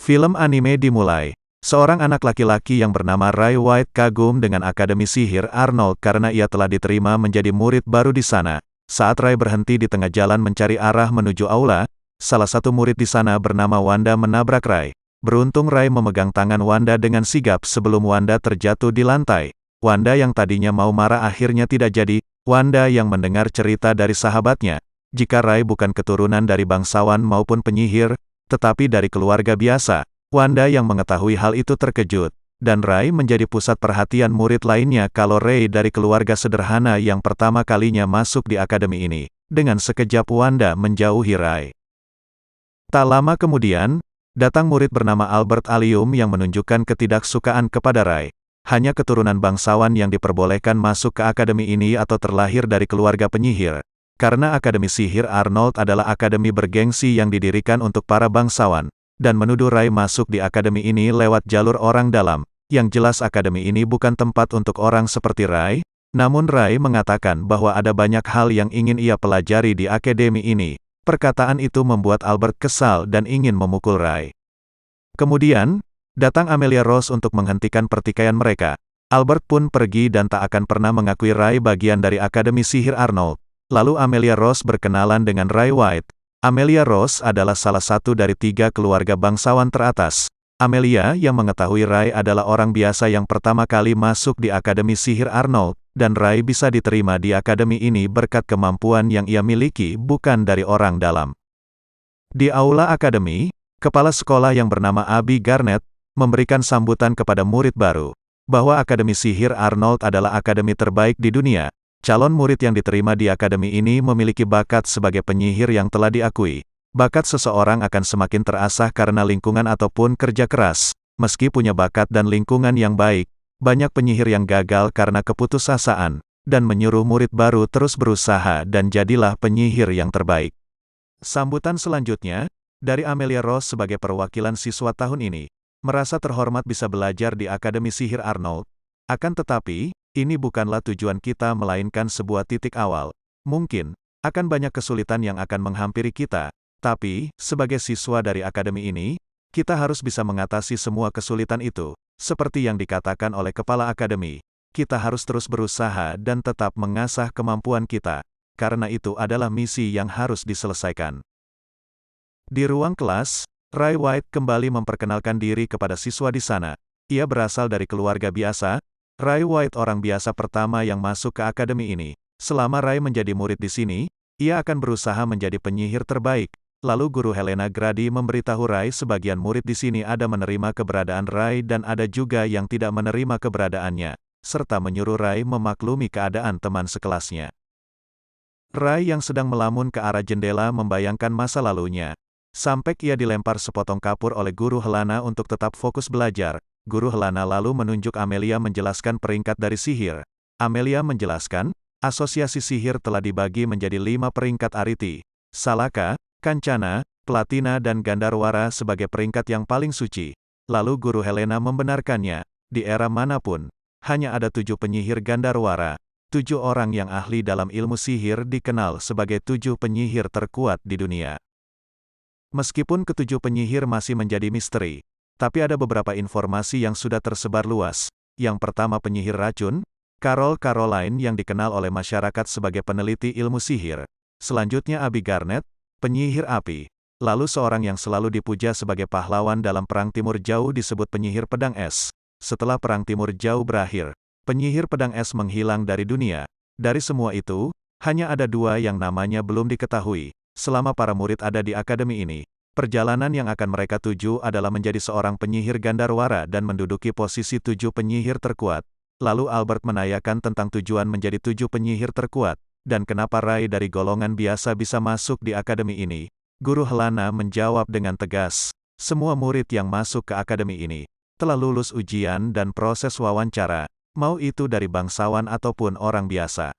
Film anime dimulai. Seorang anak laki-laki yang bernama Ray White kagum dengan Akademi Sihir Arnold karena ia telah diterima menjadi murid baru di sana. Saat Ray berhenti di tengah jalan mencari arah menuju aula, salah satu murid di sana bernama Wanda menabrak Ray. Beruntung Ray memegang tangan Wanda dengan sigap sebelum Wanda terjatuh di lantai. Wanda yang tadinya mau marah akhirnya tidak jadi. Wanda yang mendengar cerita dari sahabatnya, jika Ray bukan keturunan dari bangsawan maupun penyihir, tetapi dari keluarga biasa. Wanda yang mengetahui hal itu terkejut, dan Ray menjadi pusat perhatian murid lainnya kalau Ray dari keluarga sederhana yang pertama kalinya masuk di akademi ini. Dengan sekejap Wanda menjauhi Ray. Tak lama kemudian, datang murid bernama Albert Allium yang menunjukkan ketidaksukaan kepada Ray. Hanya keturunan bangsawan yang diperbolehkan masuk ke akademi ini atau terlahir dari keluarga penyihir. Karena Akademi Sihir Arnold adalah akademi bergengsi yang didirikan untuk para bangsawan, dan menuduh Ray masuk di akademi ini lewat jalur orang dalam. Yang jelas akademi ini bukan tempat untuk orang seperti Ray, namun Ray mengatakan bahwa ada banyak hal yang ingin ia pelajari di akademi ini. Perkataan itu membuat Albert kesal dan ingin memukul Ray. Kemudian, datang Amelia Rose untuk menghentikan pertikaian mereka. Albert pun pergi dan tak akan pernah mengakui Ray bagian dari Akademi Sihir Arnold. Lalu Amelia Rose berkenalan dengan Ray White. Amelia Rose adalah salah satu dari 3 keluarga bangsawan teratas. Amelia yang mengetahui Ray adalah orang biasa yang pertama kali masuk di Akademi Sihir Arnold, dan Ray bisa diterima di akademi ini berkat kemampuan yang ia miliki bukan dari orang dalam. Di aula akademi, kepala sekolah yang bernama Abby Garnett memberikan sambutan kepada murid baru, bahwa Akademi Sihir Arnold adalah akademi terbaik di dunia. Calon murid yang diterima di akademi ini memiliki bakat sebagai penyihir yang telah diakui. Bakat seseorang akan semakin terasah karena lingkungan ataupun kerja keras. Meski punya bakat dan lingkungan yang baik, banyak penyihir yang gagal karena keputusasaan, dan menyuruh murid baru terus berusaha dan jadilah penyihir yang terbaik. Sambutan selanjutnya, dari Amelia Rose sebagai perwakilan siswa tahun ini, merasa terhormat bisa belajar di Akademi Sihir Arnold. Akan tetapi, ini bukanlah tujuan kita melainkan sebuah titik awal. Mungkin, akan banyak kesulitan yang akan menghampiri kita, tapi, sebagai siswa dari akademi ini, kita harus bisa mengatasi semua kesulitan itu. Seperti yang dikatakan oleh kepala akademi, kita harus terus berusaha dan tetap mengasah kemampuan kita, karena itu adalah misi yang harus diselesaikan. Di ruang kelas, Ray White kembali memperkenalkan diri kepada siswa di sana. Ia berasal dari keluarga biasa. Ray White orang biasa pertama yang masuk ke akademi ini. Selama Ray menjadi murid di sini, ia akan berusaha menjadi penyihir terbaik. Lalu guru Helena Grady memberitahu Ray sebagian murid di sini ada menerima keberadaan Ray dan ada juga yang tidak menerima keberadaannya, serta menyuruh Ray memaklumi keadaan teman sekelasnya. Ray yang sedang melamun ke arah jendela membayangkan masa lalunya. Sampai ia dilempar sepotong kapur oleh guru Helena untuk tetap fokus belajar. Guru Helena lalu menunjuk Amelia menjelaskan peringkat dari sihir. Amelia menjelaskan, asosiasi sihir telah dibagi menjadi 5 peringkat ariti. Salaka, Kancana, Platina dan Gandarwara sebagai peringkat yang paling suci. Lalu guru Helena membenarkannya, di era manapun, hanya ada 7 penyihir Gandarwara. 7 orang yang ahli dalam ilmu sihir dikenal sebagai 7 penyihir terkuat di dunia. Meskipun ke-7 penyihir masih menjadi misteri, tapi ada beberapa informasi yang sudah tersebar luas. Yang pertama penyihir racun, Carol Caroline yang dikenal oleh masyarakat sebagai peneliti ilmu sihir. Selanjutnya Abby Garnett, penyihir api. Lalu seorang yang selalu dipuja sebagai pahlawan dalam Perang Timur Jauh disebut penyihir pedang es. Setelah Perang Timur Jauh berakhir, penyihir pedang es menghilang dari dunia. Dari semua itu, hanya ada 2 yang namanya belum diketahui. Selama para murid ada di akademi ini, perjalanan yang akan mereka tuju adalah menjadi seorang penyihir Gandarwara dan menduduki posisi 7 penyihir terkuat. Lalu Albert menanyakan tentang tujuan menjadi 7 penyihir terkuat, dan kenapa Ray dari golongan biasa bisa masuk di akademi ini. Guru Helena menjawab dengan tegas, semua murid yang masuk ke akademi ini telah lulus ujian dan proses wawancara, mau itu dari bangsawan ataupun orang biasa.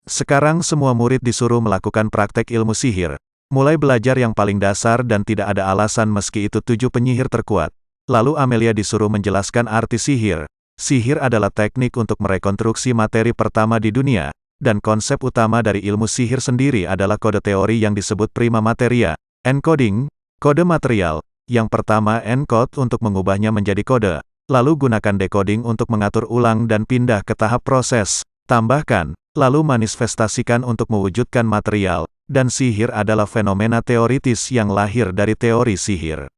Sekarang semua murid disuruh melakukan praktek ilmu sihir. Mulai belajar yang paling dasar dan tidak ada alasan meski itu 7 penyihir terkuat. Lalu Amelia disuruh menjelaskan arti sihir. Sihir adalah teknik untuk merekonstruksi materi pertama di dunia, dan konsep utama dari ilmu sihir sendiri adalah kode teori yang disebut prima materia, encoding, kode material, Yang pertama encode untuk mengubahnya menjadi kode, lalu gunakan decoding untuk mengatur ulang dan pindah ke tahap proses, tambahkan, lalu manifestasikan untuk mewujudkan material, dan sihir adalah fenomena teoritis yang lahir dari teori sihir.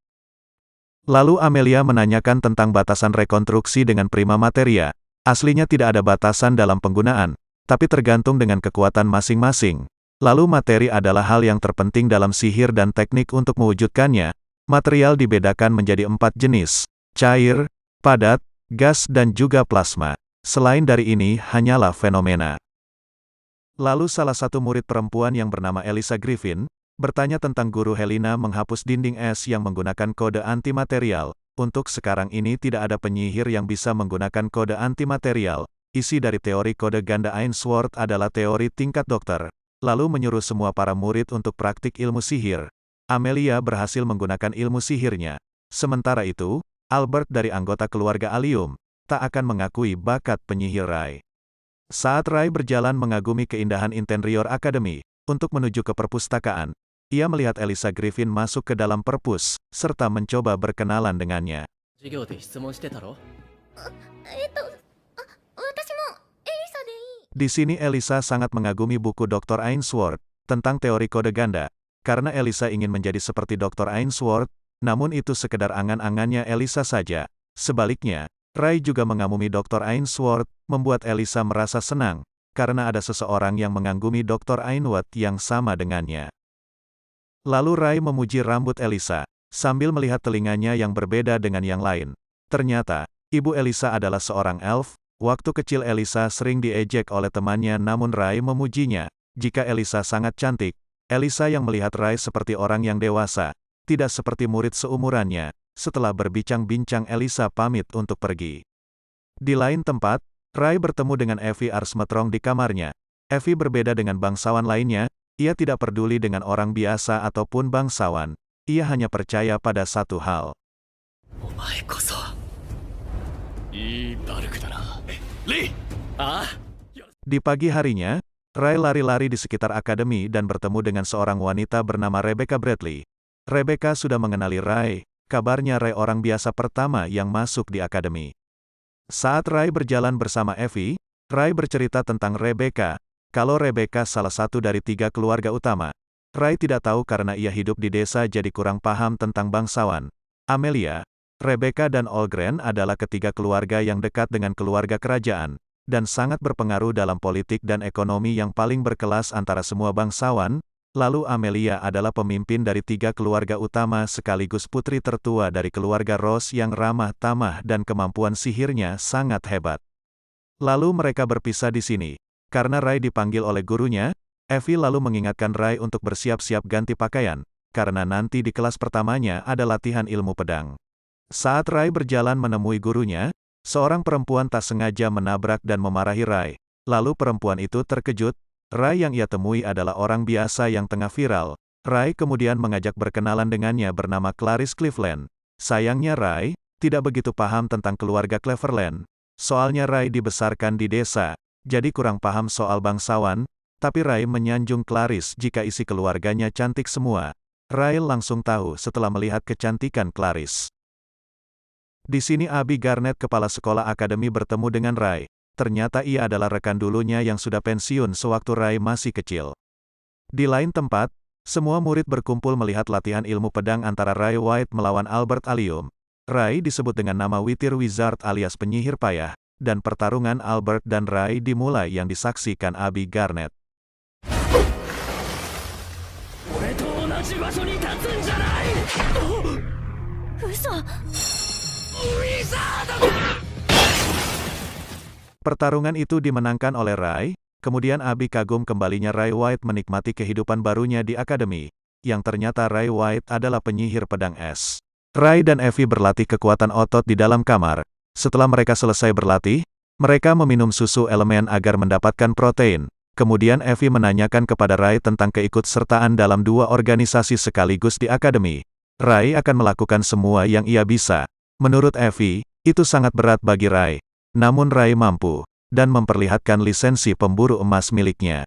Lalu Amelia menanyakan tentang batasan rekonstruksi dengan prima materia. Aslinya tidak ada batasan dalam penggunaan, tapi tergantung dengan kekuatan masing-masing. Lalu materi adalah hal yang terpenting dalam sihir dan teknik untuk mewujudkannya. Material dibedakan menjadi 4 jenis, cair, padat, gas dan juga plasma. Selain dari ini hanyalah fenomena. Lalu salah satu murid perempuan yang bernama Elisa Griffin, bertanya tentang guru Helena menghapus dinding es yang menggunakan kode antimaterial. Untuk sekarang ini tidak ada penyihir yang bisa menggunakan kode antimaterial. Isi dari teori kode ganda Ainsworth adalah teori tingkat dokter. Lalu menyuruh semua para murid untuk praktik ilmu sihir. Amelia berhasil menggunakan ilmu sihirnya. Sementara itu, Albert dari anggota keluarga Allium, tak akan mengakui bakat penyihir Rai. Saat Rai berjalan mengagumi keindahan interior akademi, untuk menuju ke perpustakaan, ia melihat Elisa Griffin masuk ke dalam perpus, serta mencoba berkenalan dengannya. Di sini Elisa sangat mengagumi buku Dr. Ainsworth, tentang teori kode ganda, karena Elisa ingin menjadi seperti Dr. Ainsworth, namun itu sekedar angan-angannya Elisa saja. Sebaliknya, Rai juga mengagumi Dr. Ainsworth, membuat Elisa merasa senang, karena ada seseorang yang mengagumi Dr. Ainsworth yang sama dengannya. Lalu Rai memuji rambut Elisa, sambil melihat telinganya yang berbeda dengan yang lain. Ternyata, ibu Elisa adalah seorang elf. Waktu kecil Elisa sering diejek oleh temannya namun Rai memujinya. Jika Elisa sangat cantik, Elisa yang melihat Rai seperti orang yang dewasa, tidak seperti murid seumurannya. Setelah berbincang-bincang Elisa pamit untuk pergi. Di lain tempat, Rai bertemu dengan Evie Arsmetrong di kamarnya. Evie berbeda dengan bangsawan lainnya, ia tidak peduli dengan orang biasa ataupun bangsawan. Ia hanya percaya pada satu hal. Di pagi harinya, Rai lari-lari di sekitar akademi dan bertemu dengan seorang wanita bernama Rebecca Bradley. Rebecca sudah mengenali Rai, kabarnya Rai orang biasa pertama yang masuk di akademi. Saat Rai berjalan bersama Evie, Rai bercerita tentang Rebecca, kalau Rebecca salah satu dari 3 keluarga utama. Rai tidak tahu karena ia hidup di desa jadi kurang paham tentang bangsawan. Amelia, Rebecca dan Olgren adalah ketiga keluarga yang dekat dengan keluarga kerajaan, dan sangat berpengaruh dalam politik dan ekonomi yang paling berkelas antara semua bangsawan. Lalu Amelia adalah pemimpin dari 3 keluarga utama sekaligus putri tertua dari keluarga Ross yang ramah tamah dan kemampuan sihirnya sangat hebat. Lalu mereka berpisah di sini. Karena Rai dipanggil oleh gurunya, Evie lalu mengingatkan Rai untuk bersiap-siap ganti pakaian, karena nanti di kelas pertamanya ada latihan ilmu pedang. Saat Rai berjalan menemui gurunya, seorang perempuan tak sengaja menabrak dan memarahi Rai. Lalu perempuan itu terkejut. Rai yang ia temui adalah orang biasa yang tengah viral. Rai kemudian mengajak berkenalan dengannya bernama Clarice Cleveland. Sayangnya Rai tidak begitu paham tentang keluarga Cleveland. Soalnya Rai dibesarkan di desa, jadi kurang paham soal bangsawan, tapi Rai menyanjung Clarice jika isi keluarganya cantik semua. Rai langsung tahu setelah melihat kecantikan Clarice. Di sini Abby Garnett kepala sekolah akademi bertemu dengan Rai. Ternyata ia adalah rekan dulunya yang sudah pensiun sewaktu Rai masih kecil. Di lain tempat, semua murid berkumpul melihat latihan ilmu pedang antara Rai White melawan Albert Allium. Rai disebut dengan nama Witir Wizard alias penyihir payah, dan pertarungan Albert dan Rai dimulai yang disaksikan Abby Garnett. Pertarungan itu dimenangkan oleh Rai, kemudian Abby kagum kembalinya Rai White menikmati kehidupan barunya di akademi, yang ternyata Rai White adalah penyihir pedang es. Rai dan Evie berlatih kekuatan otot di dalam kamar. Setelah mereka selesai berlatih, mereka meminum susu elemen agar mendapatkan protein. Kemudian Evie menanyakan kepada Rai tentang keikutsertaan dalam 2 organisasi sekaligus di akademi. Rai akan melakukan semua yang ia bisa. Menurut Evie, itu sangat berat bagi Rai. Namun Rai mampu, dan memperlihatkan lisensi pemburu emas miliknya.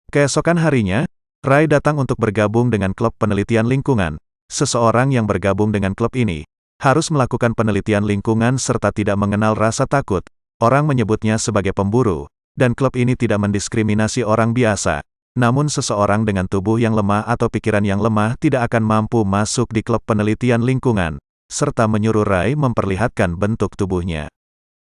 Keesokan harinya, Rai datang untuk bergabung dengan klub penelitian lingkungan. seseorang yang bergabung dengan klub ini harus melakukan penelitian lingkungan serta tidak mengenal rasa takut. Orang menyebutnya sebagai pemburu, dan klub ini tidak mendiskriminasi orang biasa. Namun seseorang dengan tubuh yang lemah atau pikiran yang lemah tidak akan mampu masuk di klub penelitian lingkungan, serta menyuruh Rai memperlihatkan bentuk tubuhnya.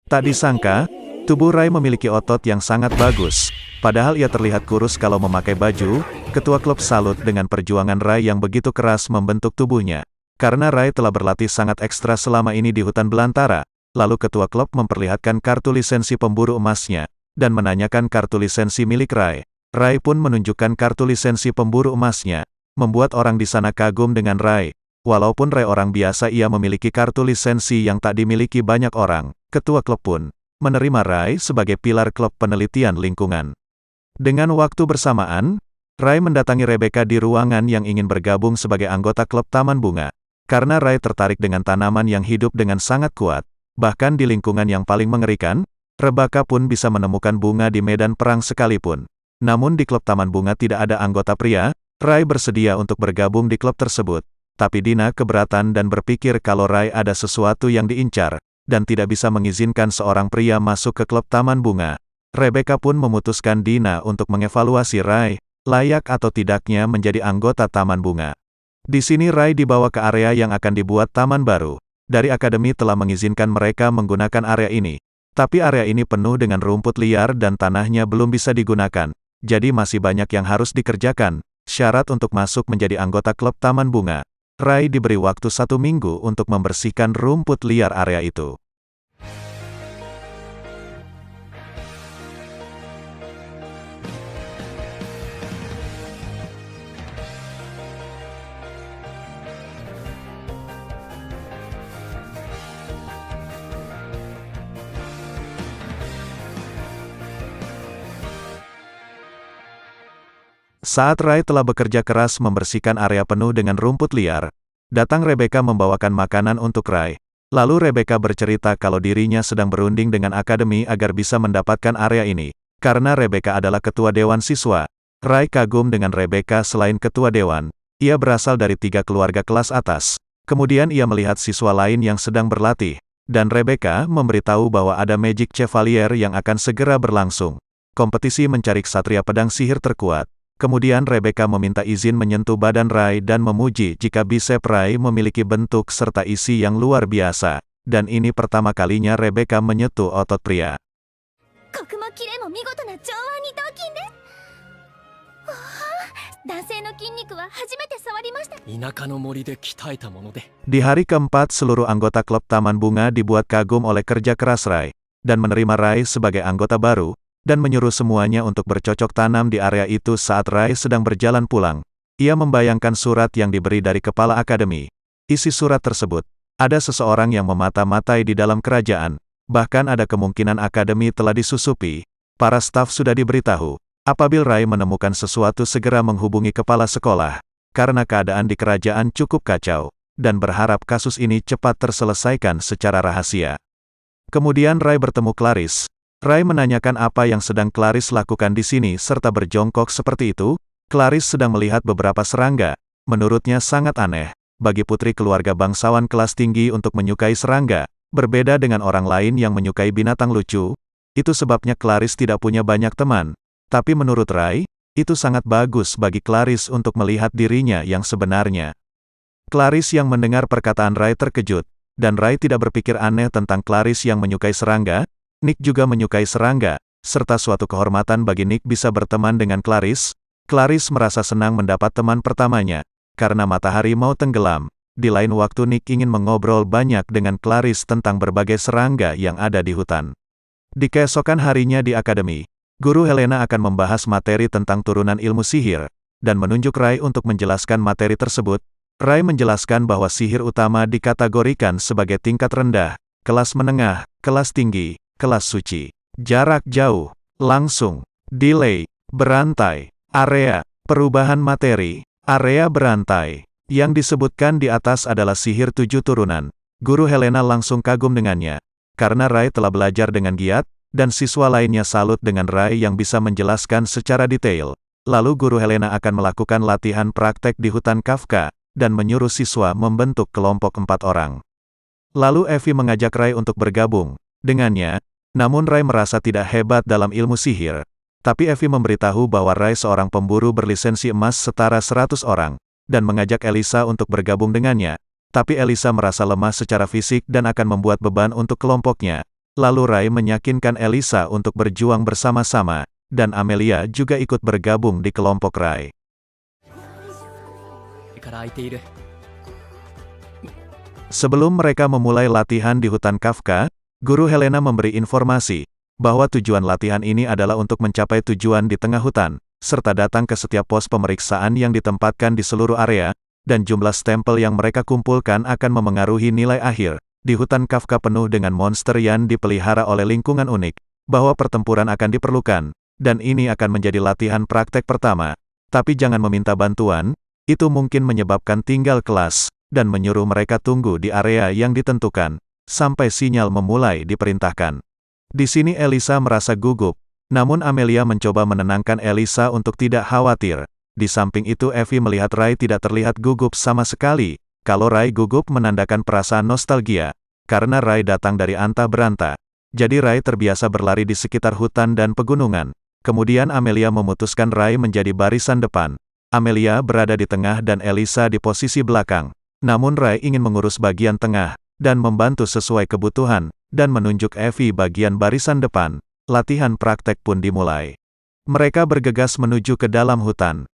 Tak disangka, tubuh Rai memiliki otot yang sangat bagus. Padahal ia terlihat kurus kalau memakai baju, ketua klub salut dengan perjuangan Rai yang begitu keras membentuk tubuhnya. Karena Rai telah berlatih sangat ekstra selama ini di hutan belantara, lalu ketua klub memperlihatkan kartu lisensi pemburu emasnya, dan menanyakan kartu lisensi milik Rai. Rai pun menunjukkan kartu lisensi pemburu emasnya, membuat orang di sana kagum dengan Rai. Walaupun Rai orang biasa, ia memiliki kartu lisensi yang tak dimiliki banyak orang. Ketua klub pun menerima Rai sebagai pilar klub penelitian lingkungan. Dengan waktu bersamaan, Rai mendatangi Rebecca di ruangan yang ingin bergabung sebagai anggota klub Taman Bunga. Karena Rai tertarik dengan tanaman yang hidup dengan sangat kuat, bahkan di lingkungan yang paling mengerikan, Rebecca pun bisa menemukan bunga di medan perang sekalipun. Namun di klub Taman Bunga tidak ada anggota pria. Rai bersedia untuk bergabung di klub tersebut. Tapi Dina keberatan dan berpikir kalau Rai ada sesuatu yang diincar, dan tidak bisa mengizinkan seorang pria masuk ke klub Taman Bunga. Rebecca pun memutuskan Dina untuk mengevaluasi Rai, layak atau tidaknya menjadi anggota Taman Bunga. Di sini Rai dibawa ke area yang akan dibuat taman baru. Dari akademi telah mengizinkan mereka menggunakan area ini. Tapi area ini penuh dengan rumput liar dan tanahnya belum bisa digunakan. Jadi masih banyak yang harus dikerjakan. Syarat untuk masuk menjadi anggota klub Taman Bunga, Rai diberi waktu 1 minggu untuk membersihkan rumput liar area itu. Saat Rai telah bekerja keras membersihkan area penuh dengan rumput liar, datang Rebecca membawakan makanan untuk Rai. Lalu Rebecca bercerita kalau dirinya sedang berunding dengan akademi agar bisa mendapatkan area ini. Karena Rebecca adalah ketua dewan siswa, Rai kagum dengan Rebecca. Selain ketua dewan, ia berasal dari 3 keluarga kelas atas. Kemudian ia melihat siswa lain yang sedang berlatih, dan Rebecca memberitahu bahwa ada Magic Chevalier yang akan segera berlangsung. Kompetisi mencari ksatria pedang sihir terkuat. Kemudian Rebecca meminta izin menyentuh badan Rai dan memuji jika bisep Rai memiliki bentuk serta isi yang luar biasa. Dan ini pertama kalinya Rebecca menyentuh otot pria. Di hari keempat seluruh anggota klub Taman Bunga dibuat kagum oleh kerja keras Rai, dan menerima Rai sebagai anggota baru, dan menyuruh semuanya untuk bercocok tanam di area itu. Saat Rai sedang berjalan pulang, ia membayangkan surat yang diberi dari kepala akademi. Isi surat tersebut, ada seseorang yang memata-matai di dalam kerajaan, bahkan ada kemungkinan akademi telah disusupi. Para staf sudah diberitahu, apabila Rai menemukan sesuatu segera menghubungi kepala sekolah, karena keadaan di kerajaan cukup kacau, dan berharap kasus ini cepat terselesaikan secara rahasia. Kemudian Rai bertemu Clarice. Rai menanyakan apa yang sedang Clarice lakukan di sini serta berjongkok seperti itu. Clarice sedang melihat beberapa serangga. Menurutnya sangat aneh, bagi putri keluarga bangsawan kelas tinggi untuk menyukai serangga, berbeda dengan orang lain yang menyukai binatang lucu. Itu sebabnya Clarice tidak punya banyak teman. Tapi menurut Rai, itu sangat bagus bagi Clarice untuk melihat dirinya yang sebenarnya. Clarice yang mendengar perkataan Rai terkejut, dan Rai tidak berpikir aneh tentang Clarice yang menyukai serangga. Nick juga menyukai serangga, serta suatu kehormatan bagi Nick bisa berteman dengan Clarice. Clarice merasa senang mendapat teman pertamanya, karena matahari mau tenggelam. Di lain waktu Nick ingin mengobrol banyak dengan Clarice tentang berbagai serangga yang ada di hutan. Di keesokan harinya di akademi, Guru Helena akan membahas materi tentang turunan ilmu sihir, dan menunjuk Rai untuk menjelaskan materi tersebut. Rai menjelaskan bahwa sihir utama dikategorikan sebagai tingkat rendah, kelas menengah, kelas tinggi, kelas suci, jarak jauh, langsung, delay, berantai, area, perubahan materi, area berantai. Yang disebutkan di atas adalah sihir 7 turunan. Guru Helena langsung kagum dengannya, karena Rai telah belajar dengan giat, dan siswa lainnya salut dengan Rai yang bisa menjelaskan secara detail. Lalu Guru Helena akan melakukan latihan praktek di hutan Kafka, dan menyuruh siswa membentuk kelompok 4 orang. Lalu Evie mengajak Rai untuk bergabung dengannya, namun Rai merasa tidak hebat dalam ilmu sihir. Tapi Evie memberitahu bahwa Rai seorang pemburu berlisensi emas setara 100 orang, dan mengajak Elisa untuk bergabung dengannya. Tapi Elisa merasa lemah secara fisik dan akan membuat beban untuk kelompoknya. Lalu Rai meyakinkan Elisa untuk berjuang bersama-sama, dan Amelia juga ikut bergabung di kelompok Rai. Sebelum mereka memulai latihan di hutan Kafka, Guru Helena memberi informasi bahwa tujuan latihan ini adalah untuk mencapai tujuan di tengah hutan, serta datang ke setiap pos pemeriksaan yang ditempatkan di seluruh area, dan jumlah stempel yang mereka kumpulkan akan memengaruhi nilai akhir. Di hutan Kafka penuh dengan monster yang dipelihara oleh lingkungan unik, bahwa pertempuran akan diperlukan, dan ini akan menjadi latihan praktek pertama. Tapi jangan meminta bantuan, itu mungkin menyebabkan tinggal kelas, dan menyuruh mereka tunggu di area yang ditentukan, sampai sinyal memulai diperintahkan. Di sini Elisa merasa gugup, namun Amelia mencoba menenangkan Elisa untuk tidak khawatir. Di samping itu Evie melihat Rai tidak terlihat gugup sama sekali. Kalau Rai gugup menandakan perasaan nostalgia, karena Rai datang dari antah berantah. Jadi Rai terbiasa berlari di sekitar hutan dan pegunungan. Kemudian Amelia memutuskan Rai menjadi barisan depan. Amelia berada di tengah dan Elisa di posisi belakang. Namun Rai ingin mengurus bagian tengah, dan membantu sesuai kebutuhan, dan menunjuk Evie bagian barisan depan. Latihan praktek pun dimulai. Mereka bergegas menuju ke dalam hutan.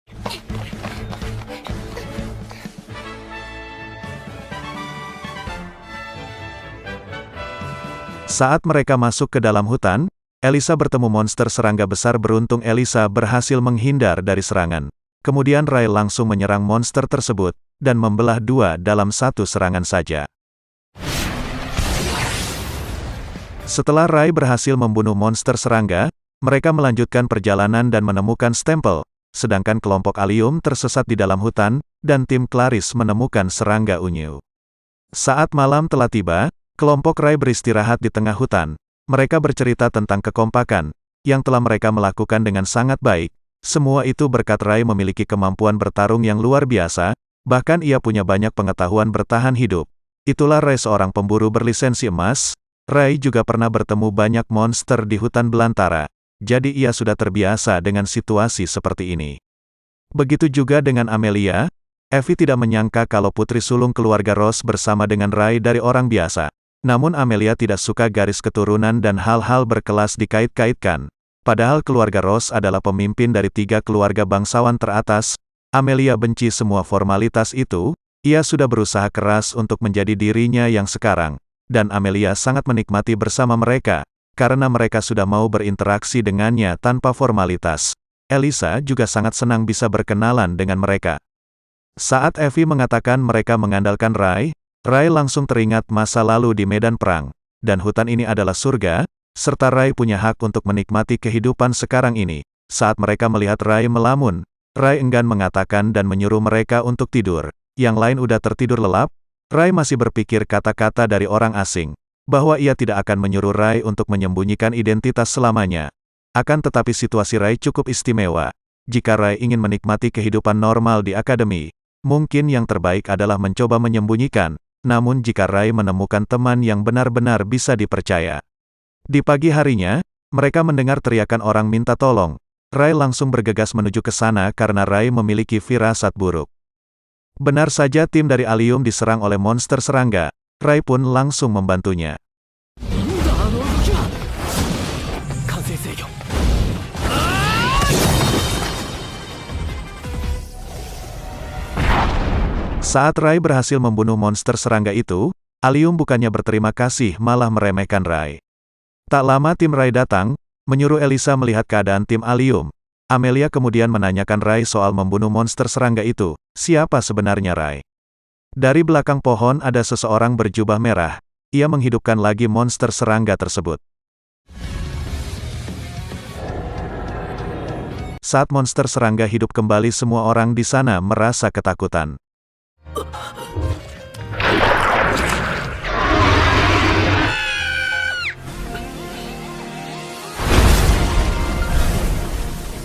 Saat mereka masuk ke dalam hutan, Elisa bertemu monster serangga besar. Beruntung Elisa berhasil menghindar dari serangan. Kemudian Rai langsung menyerang monster tersebut, dan membelah dua dalam satu serangan saja. Setelah Rai berhasil membunuh monster serangga, mereka melanjutkan perjalanan dan menemukan stempel, sedangkan kelompok Allium tersesat di dalam hutan, dan tim Clarice menemukan serangga unyu. Saat malam telah tiba, kelompok Rai beristirahat di tengah hutan. Mereka bercerita tentang kekompakan, yang telah mereka melakukan dengan sangat baik. Semua itu berkat Rai memiliki kemampuan bertarung yang luar biasa, bahkan ia punya banyak pengetahuan bertahan hidup. Itulah Rai seorang pemburu berlisensi emas. Rai juga pernah bertemu banyak monster di hutan belantara, jadi ia sudah terbiasa dengan situasi seperti ini. Begitu juga dengan Amelia. Evie tidak menyangka kalau putri sulung keluarga Ross bersama dengan Rai dari orang biasa. Namun Amelia tidak suka garis keturunan dan hal-hal berkelas dikait-kaitkan. Padahal keluarga Ross adalah pemimpin dari 3 keluarga bangsawan teratas. Amelia benci semua formalitas itu. Ia sudah berusaha keras untuk menjadi dirinya yang sekarang. Dan Amelia sangat menikmati bersama mereka, karena mereka sudah mau berinteraksi dengannya tanpa formalitas. Elisa juga sangat senang bisa berkenalan dengan mereka. Saat Evie mengatakan mereka mengandalkan Rai, Rai langsung teringat masa lalu di medan perang, dan hutan ini adalah surga, serta Rai punya hak untuk menikmati kehidupan sekarang ini. Saat mereka melihat Rai melamun, Rai enggan mengatakan dan menyuruh mereka untuk tidur. Yang lain udah tertidur lelap. Rai masih berpikir kata-kata dari orang asing, bahwa ia tidak akan menyuruh Rai untuk menyembunyikan identitas selamanya. Akan tetapi situasi Rai cukup istimewa. Jika Rai ingin menikmati kehidupan normal di akademi, mungkin yang terbaik adalah mencoba menyembunyikan. Namun jika Rai menemukan teman yang benar-benar bisa dipercaya. Di pagi harinya, mereka mendengar teriakan orang minta tolong. Rai langsung bergegas menuju ke sana karena Rai memiliki firasat buruk. Benar saja tim dari Allium diserang oleh monster serangga. Rai pun langsung membantunya. Saat Rai berhasil membunuh monster serangga itu, Allium bukannya berterima kasih malah meremehkan Rai. Tak lama tim Rai datang, menyuruh Elisa melihat keadaan tim Allium. Amelia kemudian menanyakan Rai soal membunuh monster serangga itu. Siapa sebenarnya Rai? Dari belakang pohon ada seseorang berjubah merah. Ia menghidupkan lagi monster serangga tersebut. Saat monster serangga hidup kembali, semua orang di sana merasa ketakutan.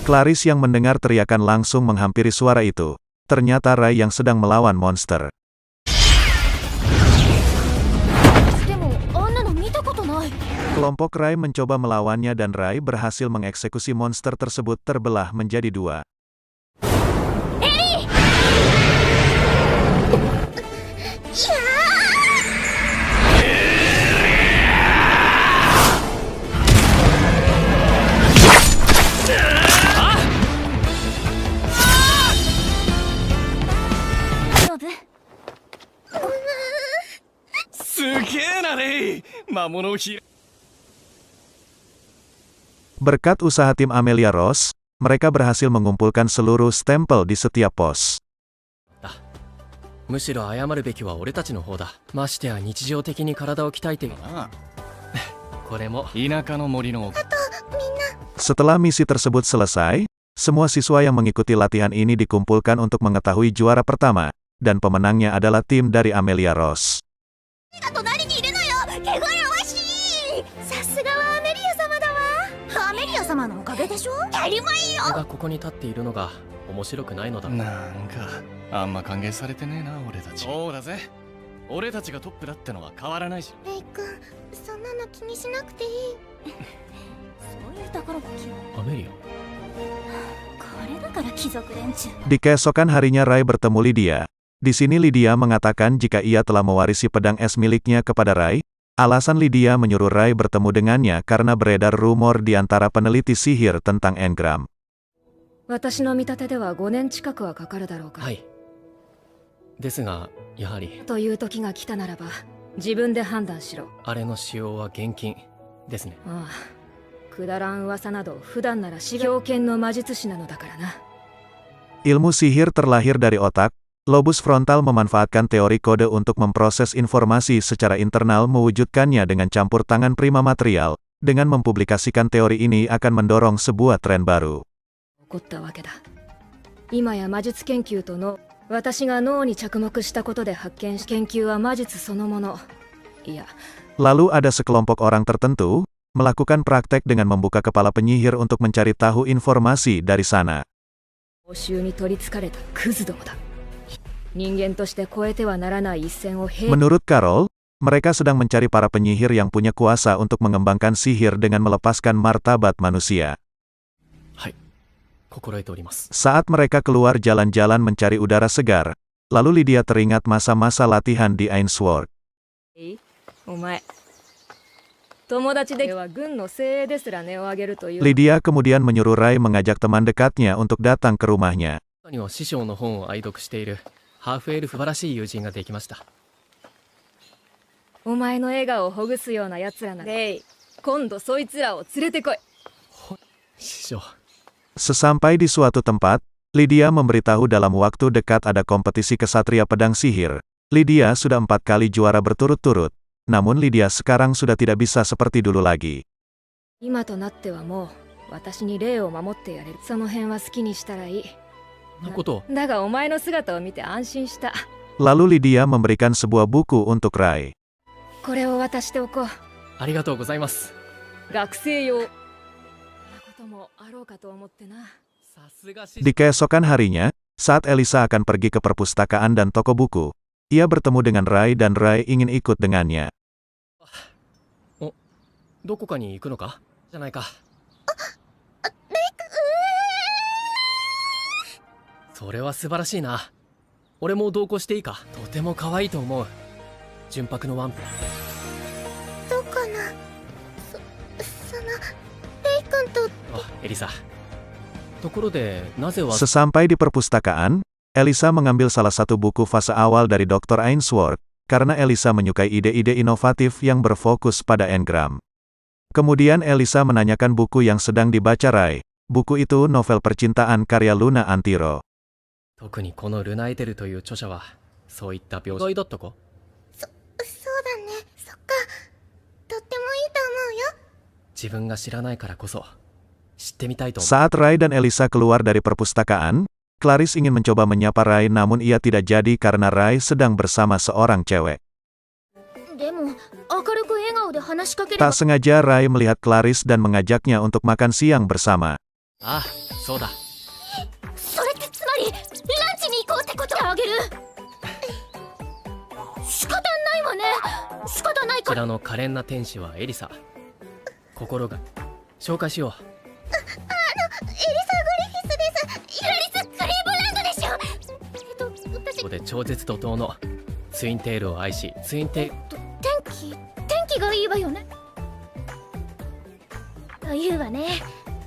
Clarice yang mendengar teriakan langsung menghampiri suara itu. ternyata Rai yang sedang melawan monster. でもあんなの見たことない。 Kelompok Rai mencoba melawannya dan Rai berhasil mengeksekusi monster tersebut terbelah menjadi dua. Berkat usaha tim Amelia Rose, mereka berhasil mengumpulkan seluruh stempel di setiap pos. むしろ謝るべきは俺たちの方だ。ましてや日常的に体を鍛えているな。これも田舎の森の。 Setelah misi tersebut selesai, semua siswa yang mengikuti latihan ini dikumpulkan untuk mengetahui juara pertama, dan pemenangnya adalah tim dari Amelia Rose. 隣にいるのよ。毛がやわしい。さすがはアメリア様だわ。アメリア様のおかげでしょ。当たり前よ。俺がここに立っているのが面白くないのだ。なんかあんま歓迎されてねえな俺たち。そうだぜ。俺たちがトップだってのは変わらないし。レイ君、そんなの気にしなくていい。そういうところが気分。アメリア。これだから貴族連中。 Di keesokan harinya Rai bertemu Lydia. Di sini Lydia mengatakan jika ia telah mewarisi pedang es miliknya kepada Rai. Alasan Lydia menyuruh Rai bertemu dengannya karena beredar rumor di antara peneliti sihir tentang engram. 私の見立てでは5年近くはかかるだろうか。はい。ですがやはりという時が来たならば自分で判断しろ。あれの使用は厳禁ですね。ああ、くだらん噂など普段なら狂犬の魔術師なのだからな。 Ilmu sihir terlahir dari otak. Lobus frontal memanfaatkan teori kode untuk memproses informasi secara internal mewujudkannya dengan campur tangan prima material. Dengan mempublikasikan teori ini akan mendorong sebuah tren baru. 起こったわけだ。今や魔術研究との私が脳に着目したことで発見し研究は魔術そのもの。いや。 Lalu ada sekelompok orang tertentu melakukan praktek dengan membuka kepala penyihir untuk mencari tahu informasi dari sana. 報酬に取りつかれたクズどもだ。人間として越えてはならない一線を平。 Menurut Carol, mereka sedang mencari para penyihir yang punya kuasa untuk mengembangkan sihir dengan melepaskan martabat manusia. はい。心得ております。 Saat mereka keluar jalan-jalan mencari udara segar, lalu Lydia teringat masa-masa latihan di Ainsworth. お前。友達では軍の精鋭ですら値を上げるという。 Lydia kemudian menyuruh Rai mengajak teman dekatnya untuk datang ke rumahnya. 他には師匠の本を愛読しているハーフエルフ素晴らしい友人ができました。お前の笑顔をほぐすような奴らなら。レイ、今度そいつらを連れてこい。師匠。 Sesampai di suatu tempat, Lydia memberitahu dalam waktu dekat ada kompetisi kesatria pedang sihir. Lydia sudah 4 kali juara berturut-turut, namun Lydia sekarang sudah tidak bisa seperti dulu lagi. 今となってはもう私に霊を守ってやれる。その辺は好きにしたらいい。なことを。だがお前の姿を見て安心した。 Lalu Lydia memberikan sebuah buku untuk Rai. これを渡しておこう。ありがとうございます。学生用。そんなこともあろうかと思ってな。さすが師匠。 Di keesokan harinya, saat Elisa akan pergi ke perpustakaan dan toko buku, ia bertemu dengan Rai dan Rai ingin ikut dengannya. どこかに行くのかじゃないか。それは素晴らしいな。俺も同行していいか。とても可愛いと思う。純白のワンピ。どうかな。そのレイ君と。あ、エリサ。ところでなぜわ。 Sesampai di perpustakaan, Elisa mengambil salah satu buku fase awal dari Dr. Ainsworth, karena Elisa menyukai ide-ide inovatif yang berfokus pada engram. Kemudian Elisa menanyakan buku yang sedang dibaca Rai. Buku itu novel percintaan karya Luna Antiro. 特にこのルナエテルという著者はそういった描写だったか。そうだね。そっか。とってもいいと思うよ。自分が知らないからこそ知ってみたいと思う。 Saat Rai dan Elisa keluar dari perpustakaan, Clarice ingin mencoba menyapa Rai namun ia tidak jadi karena Rai sedang bersama seorang cewek. でも明るく笑顔で話しかければ。 Tak sengaja Rai melihat Clarice dan mengajaknya untuk makan siang bersama. ああ、そうだ。それってつまりランチに行こうってしてあげる。仕方ないわね。仕方ないから。こちらの可憐な天使はエリサ。心が紹介しよう。エリサ・グリフィスです。エリス・クリーブランドでしょ。私ここで超絶怒涛のツインテールを愛し、ツインテール天気がいいわよね。というわね。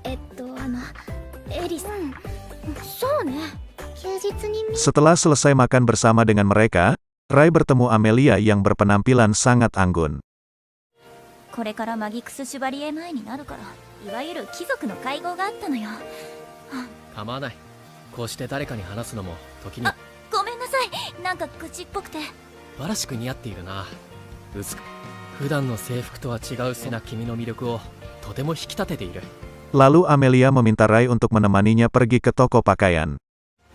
エリス、そうね。休日に Setelah selesai makan bersama dengan mereka, Rai bertemu Amelia yang berpenampilan sangat anggun. これからマギクス・シュバリエ前になるから、いわゆる貴族の会合があったのよ。構わない。こうして誰かに話すのも時にごめんなさい。なんか愚痴っぽくて。素晴らしく似合っているな。普段の制服とは違う背な君の魅力をとても引き立てている。Lalu Amelia meminta Rai untuk menemaninya pergi ke toko pakaian.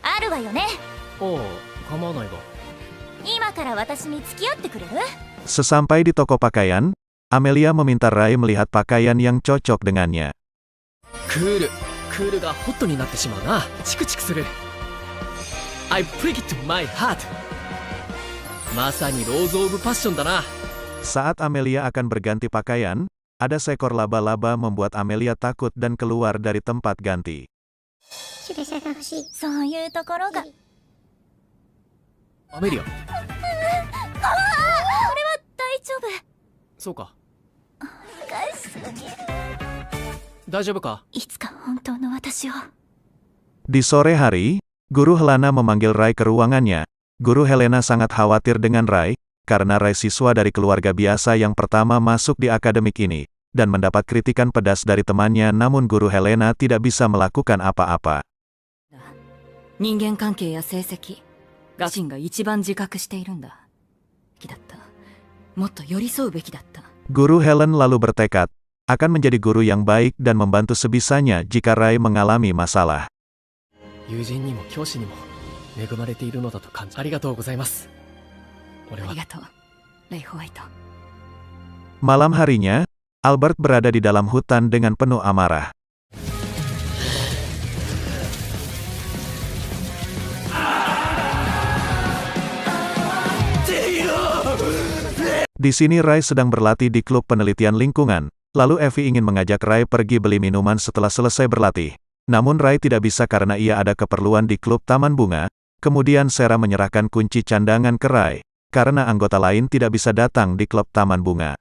あるわよね。おう、構わないが。今から私に付き合ってくれる？ Sesampai di toko pakaian, Amelia meminta Rai melihat pakaian yang cocok dengannya. クールがホットになってしまうな。チクチクする。I prick it to my heart。 まさにローズ・オブ・パッションだな。 Saat Amelia akan berganti pakaian, ada seekor laba-laba membuat Amelia takut dan keluar dari tempat ganti. そういうところが。アメリア。これは大丈夫。そうか。返しすぎる。大丈夫か。いつか本当の私を。 Di sore hari, Guru Helena memanggil Rai ke ruangannya. Guru Helena sangat khawatir dengan Rai, karena Rai siswa dari keluarga biasa yang pertama masuk di akademik ini, dan mendapat kritikan pedas dari temannya, namun Guru Helena tidak bisa melakukan apa-apa. 人間関係や成績、ガシンが一番自覚しているんだ。だった。もっと寄り添うべきだった。 Guru Helen lalu bertekad, akan menjadi guru yang baik dan membantu sebisanya jika Rai mengalami masalah. 友人にも教師にも恵まれているのだと感じ、ありがとうございます。俺はありがとう、レイ・ホワイト。 Malam harinya, Albert berada di dalam hutan dengan penuh amarah. Di sini Rai sedang berlatih di klub penelitian lingkungan. Lalu Evie ingin mengajak Rai pergi beli minuman setelah selesai berlatih. Namun Rai tidak bisa karena ia ada keperluan di klub taman bunga. Kemudian Sarah menyerahkan kunci candangan ke Rai, karena anggota lain tidak bisa datang di klub taman bunga.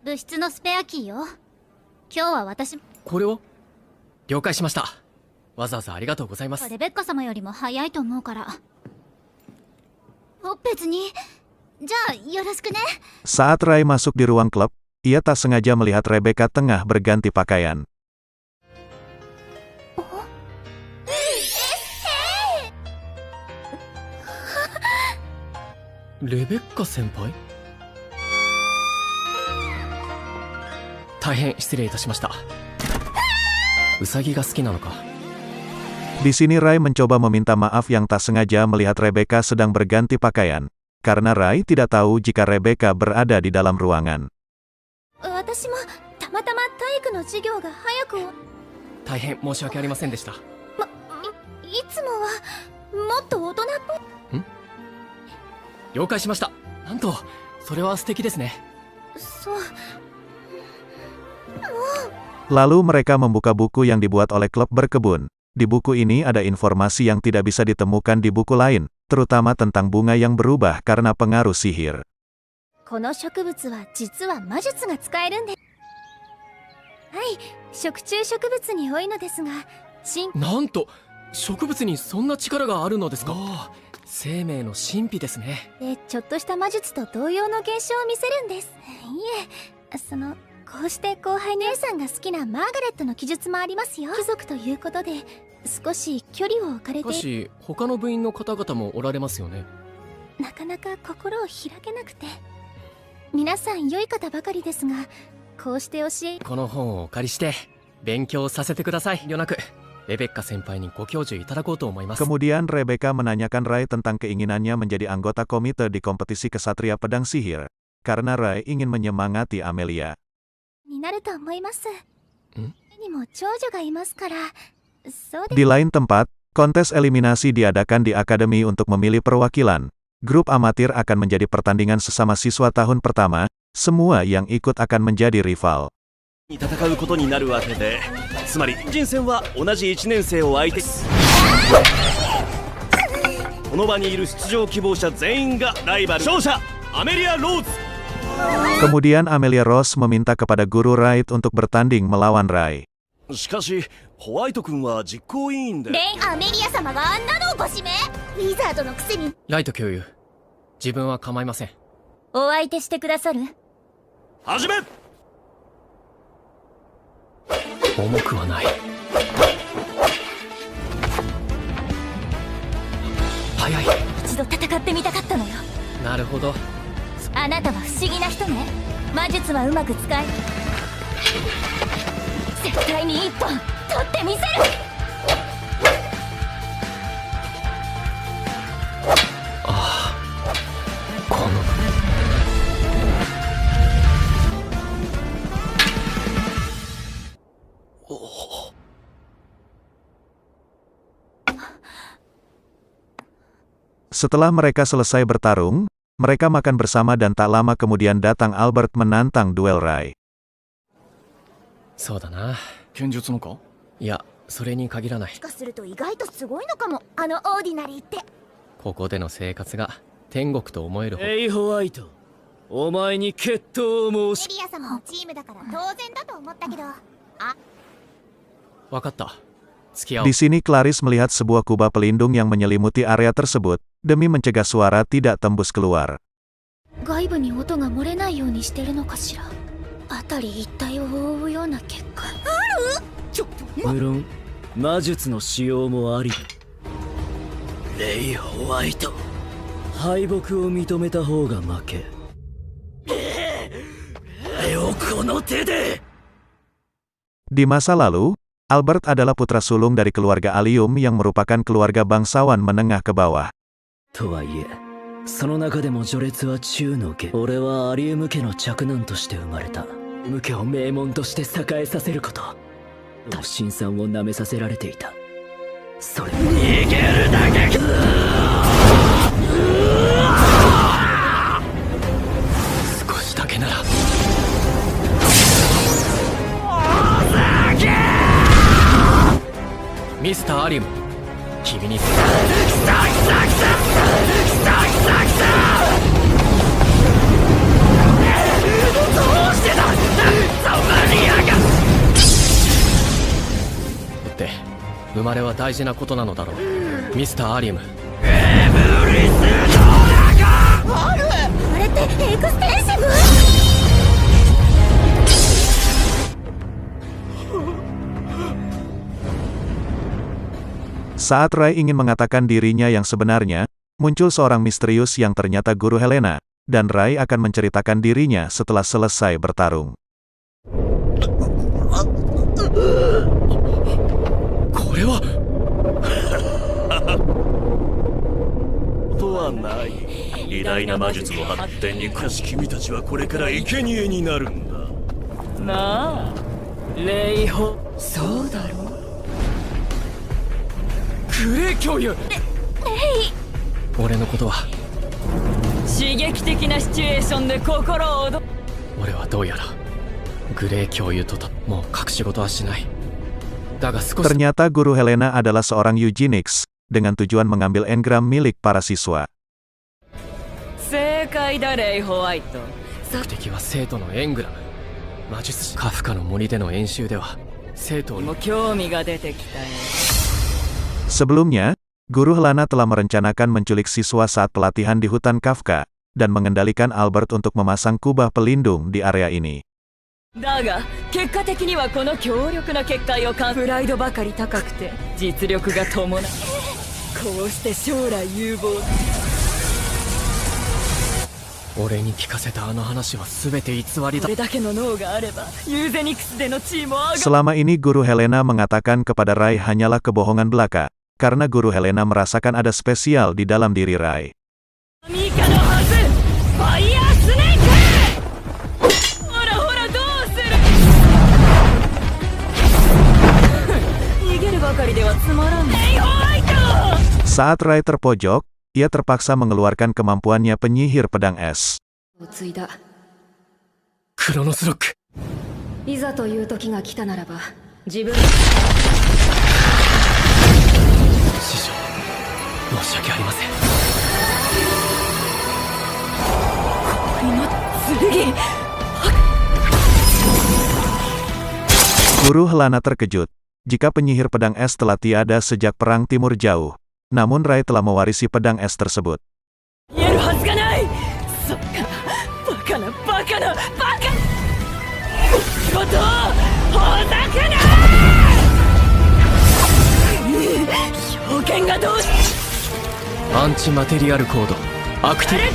物質のスペアキーよ。今日は私。これを了解しました。わざわざありがとうございます。レベッカ様よりも早いと思うから。別に。じゃあよろしくね。 Saat Rai masuk di ruang klub, ia tak sengaja melihat Rebecca tengah berganti pakaian. Rebecca 先輩？大変失礼いたしました。ウサギが好きなのか。 Di sini Rai mencoba meminta maaf yang tak sengaja melihat Rebecca sedang berganti pakaian, karena Rai tidak tahu jika Rebecca berada di dalam ruangan. 私もたまたま体育の授業が早く。大変申し訳ありませんでした。いつもはもっと大人っぽい。了解しました。なんとそれは素敵ですね。そう。 Lalu mereka membuka buku yang dibuat oleh klub berkebun. Di buku ini ada informasi yang tidak bisa ditemukan di buku lain, terutama tentang bunga yang berubah karena pengaruh sihir. この植物は実は魔術が使えるんで。はい、食虫植物に多いのですが、なんと植物にそんな力があるのですか。生命の神秘ですね。で、ちょっとした魔術と同様の現象を見せるんです。いえ、こうして後輩姉さんが好きなマーガレットの記述もありますよ。貴族ということで少し距離を置かれて。しかし他の部員の方々もおられますよね。なかなか心を開けなくて。皆さん良い方ばかりですが、こうして教え。この本をお借りして勉強させてください。よなくレベッカ先輩にご教授いただこうと思います。 Kemudian Rebecca menanyakan Rai tentang keinginannya menjadi anggota komite di kompetisi kesatria pedang sihir, karena Rai ingin menyemangati Amelia. になると思います。にも長女がいますから。そうで。 Di lain tempat, Kontes eliminasi diadakan di akademi untuk memilih perwakilan. Grup amatir akan menjadi pertandingan sesama siswa tahun pertama, semua yang ikut akan menjadi rival. に戦うことになるわけで、つまり人戦は同じ1年生を相手にこの場にいる出場希望者全員がライバル。勝者アメリア・ローズ。 Kemudian Amelia Rose meminta kepada guru Wright untuk bertanding melawan Rai. しかしホワイト君は実行委員で。レイ・アメリア様があんなのをご指名。ウィザードのくせに。ライト教諭、自分は構いません。お相手してくださる？始め。重くはない。早い。一度戦ってみたかったのよ。なるほど。あなたは不思議な人ね。魔術はうまく使い、絶対に一本取ってみせる。このSetelah mereka selesai bertarung, mereka makan bersama dan tak lama kemudian datang Albert menantang duel Rai. そうだな。剣術のか？いや、それに限らない。化すると意外とすごいのかも、あのオーディナリーって。ここでの生活が天国と思えるほど。レイ・ホワイト、お前に決闘を申し。エリア様のチームだから当然だと思ったけど。わかった。付き合おう Di。sini Clarice melihat sebuah kubah pelindung yang menyelimuti area tersebut, demi mencegah suara tidak tembus keluar. 外部に音が漏れないようにしてるのかしら。辺り一帯を覆うような結果。無論魔術の使用もあり。レイ・ホワイト、敗北を認めた方が負け。この手で。 Di masa lalu, Albert adalah putra sulung dari keluarga Allium yang merupakan keluarga bangsawan menengah ke bawah. とはいえ、その中でも序列は中の下。俺はアリウム家の嫡男として生まれた。無家を名門として栄えさせること、辛酸を舐めさせられていた。それ逃げるだけ。少しだけなら。ミスターアリウム、君に。って生まれは大事なことなのだろう、ミスターアリウム。あれってエクステンシブ。 Saat Rai ingin mengatakan dirinya yang sebenarnya, muncul seorang misterius yang ternyata guru Helena, dan Rai akan menceritakan dirinya setelah selesai bertarung. これはとはない。偉大な魔術の発展にしかし君たちはこれから生贄になるんだなあ、レイホ。そうだろう。 グレー教諭。俺のことは刺激的なシチュエーションで心を躍。俺はどうやらグレー教諭ともう隠し事はしない。だが少し。 Ternyata guru Helena adalah seorang eugenics, dengan tujuan mengambil engram milik para siswa. 正解だレイ・ホワイト。目的は生徒のエングラム。魔術師カフカの森での演習では生徒にも興味が出てきたよ。 Sebelumnya, guru Helena telah merencanakan menculik siswa saat pelatihan di hutan Kafka, dan mengendalikan Albert untuk memasang kubah pelindung di area ini. だが結果的にはこの強力な結界をプライドばかり高くて実力が伴う。こうして将来有望。俺に聞かせたあの話は全て偽りだ。これだけの脳があればユーゼニクスでのチームを上が。 Selama ini guru Helena mengatakan kepada Rai hanyalah kebohongan belaka, karena guru Helena merasakan ada spesial di dalam diri Rai. ミカのはずファイヤースネーク。ほらほらどうする。逃げるばかりではつまらん。レイホワイト。Saat Rai terpojok, ia terpaksa mengeluarkan kemampuannya penyihir pedang es. を継いだ。クロノスロック。いざという時が来たならば、自分。師匠、申し訳ありません。剣。 Guru Helena terkejut. Jika penyihir pedang es telah tiada sejak Perang Timur Jauh. Namun Rai telah mewarisi pedang es tersebut. 言えるはずがない。そっか、バカなバカなバカ。ことをほざくな。表現がどうし。アンチマテリアルコードアクティ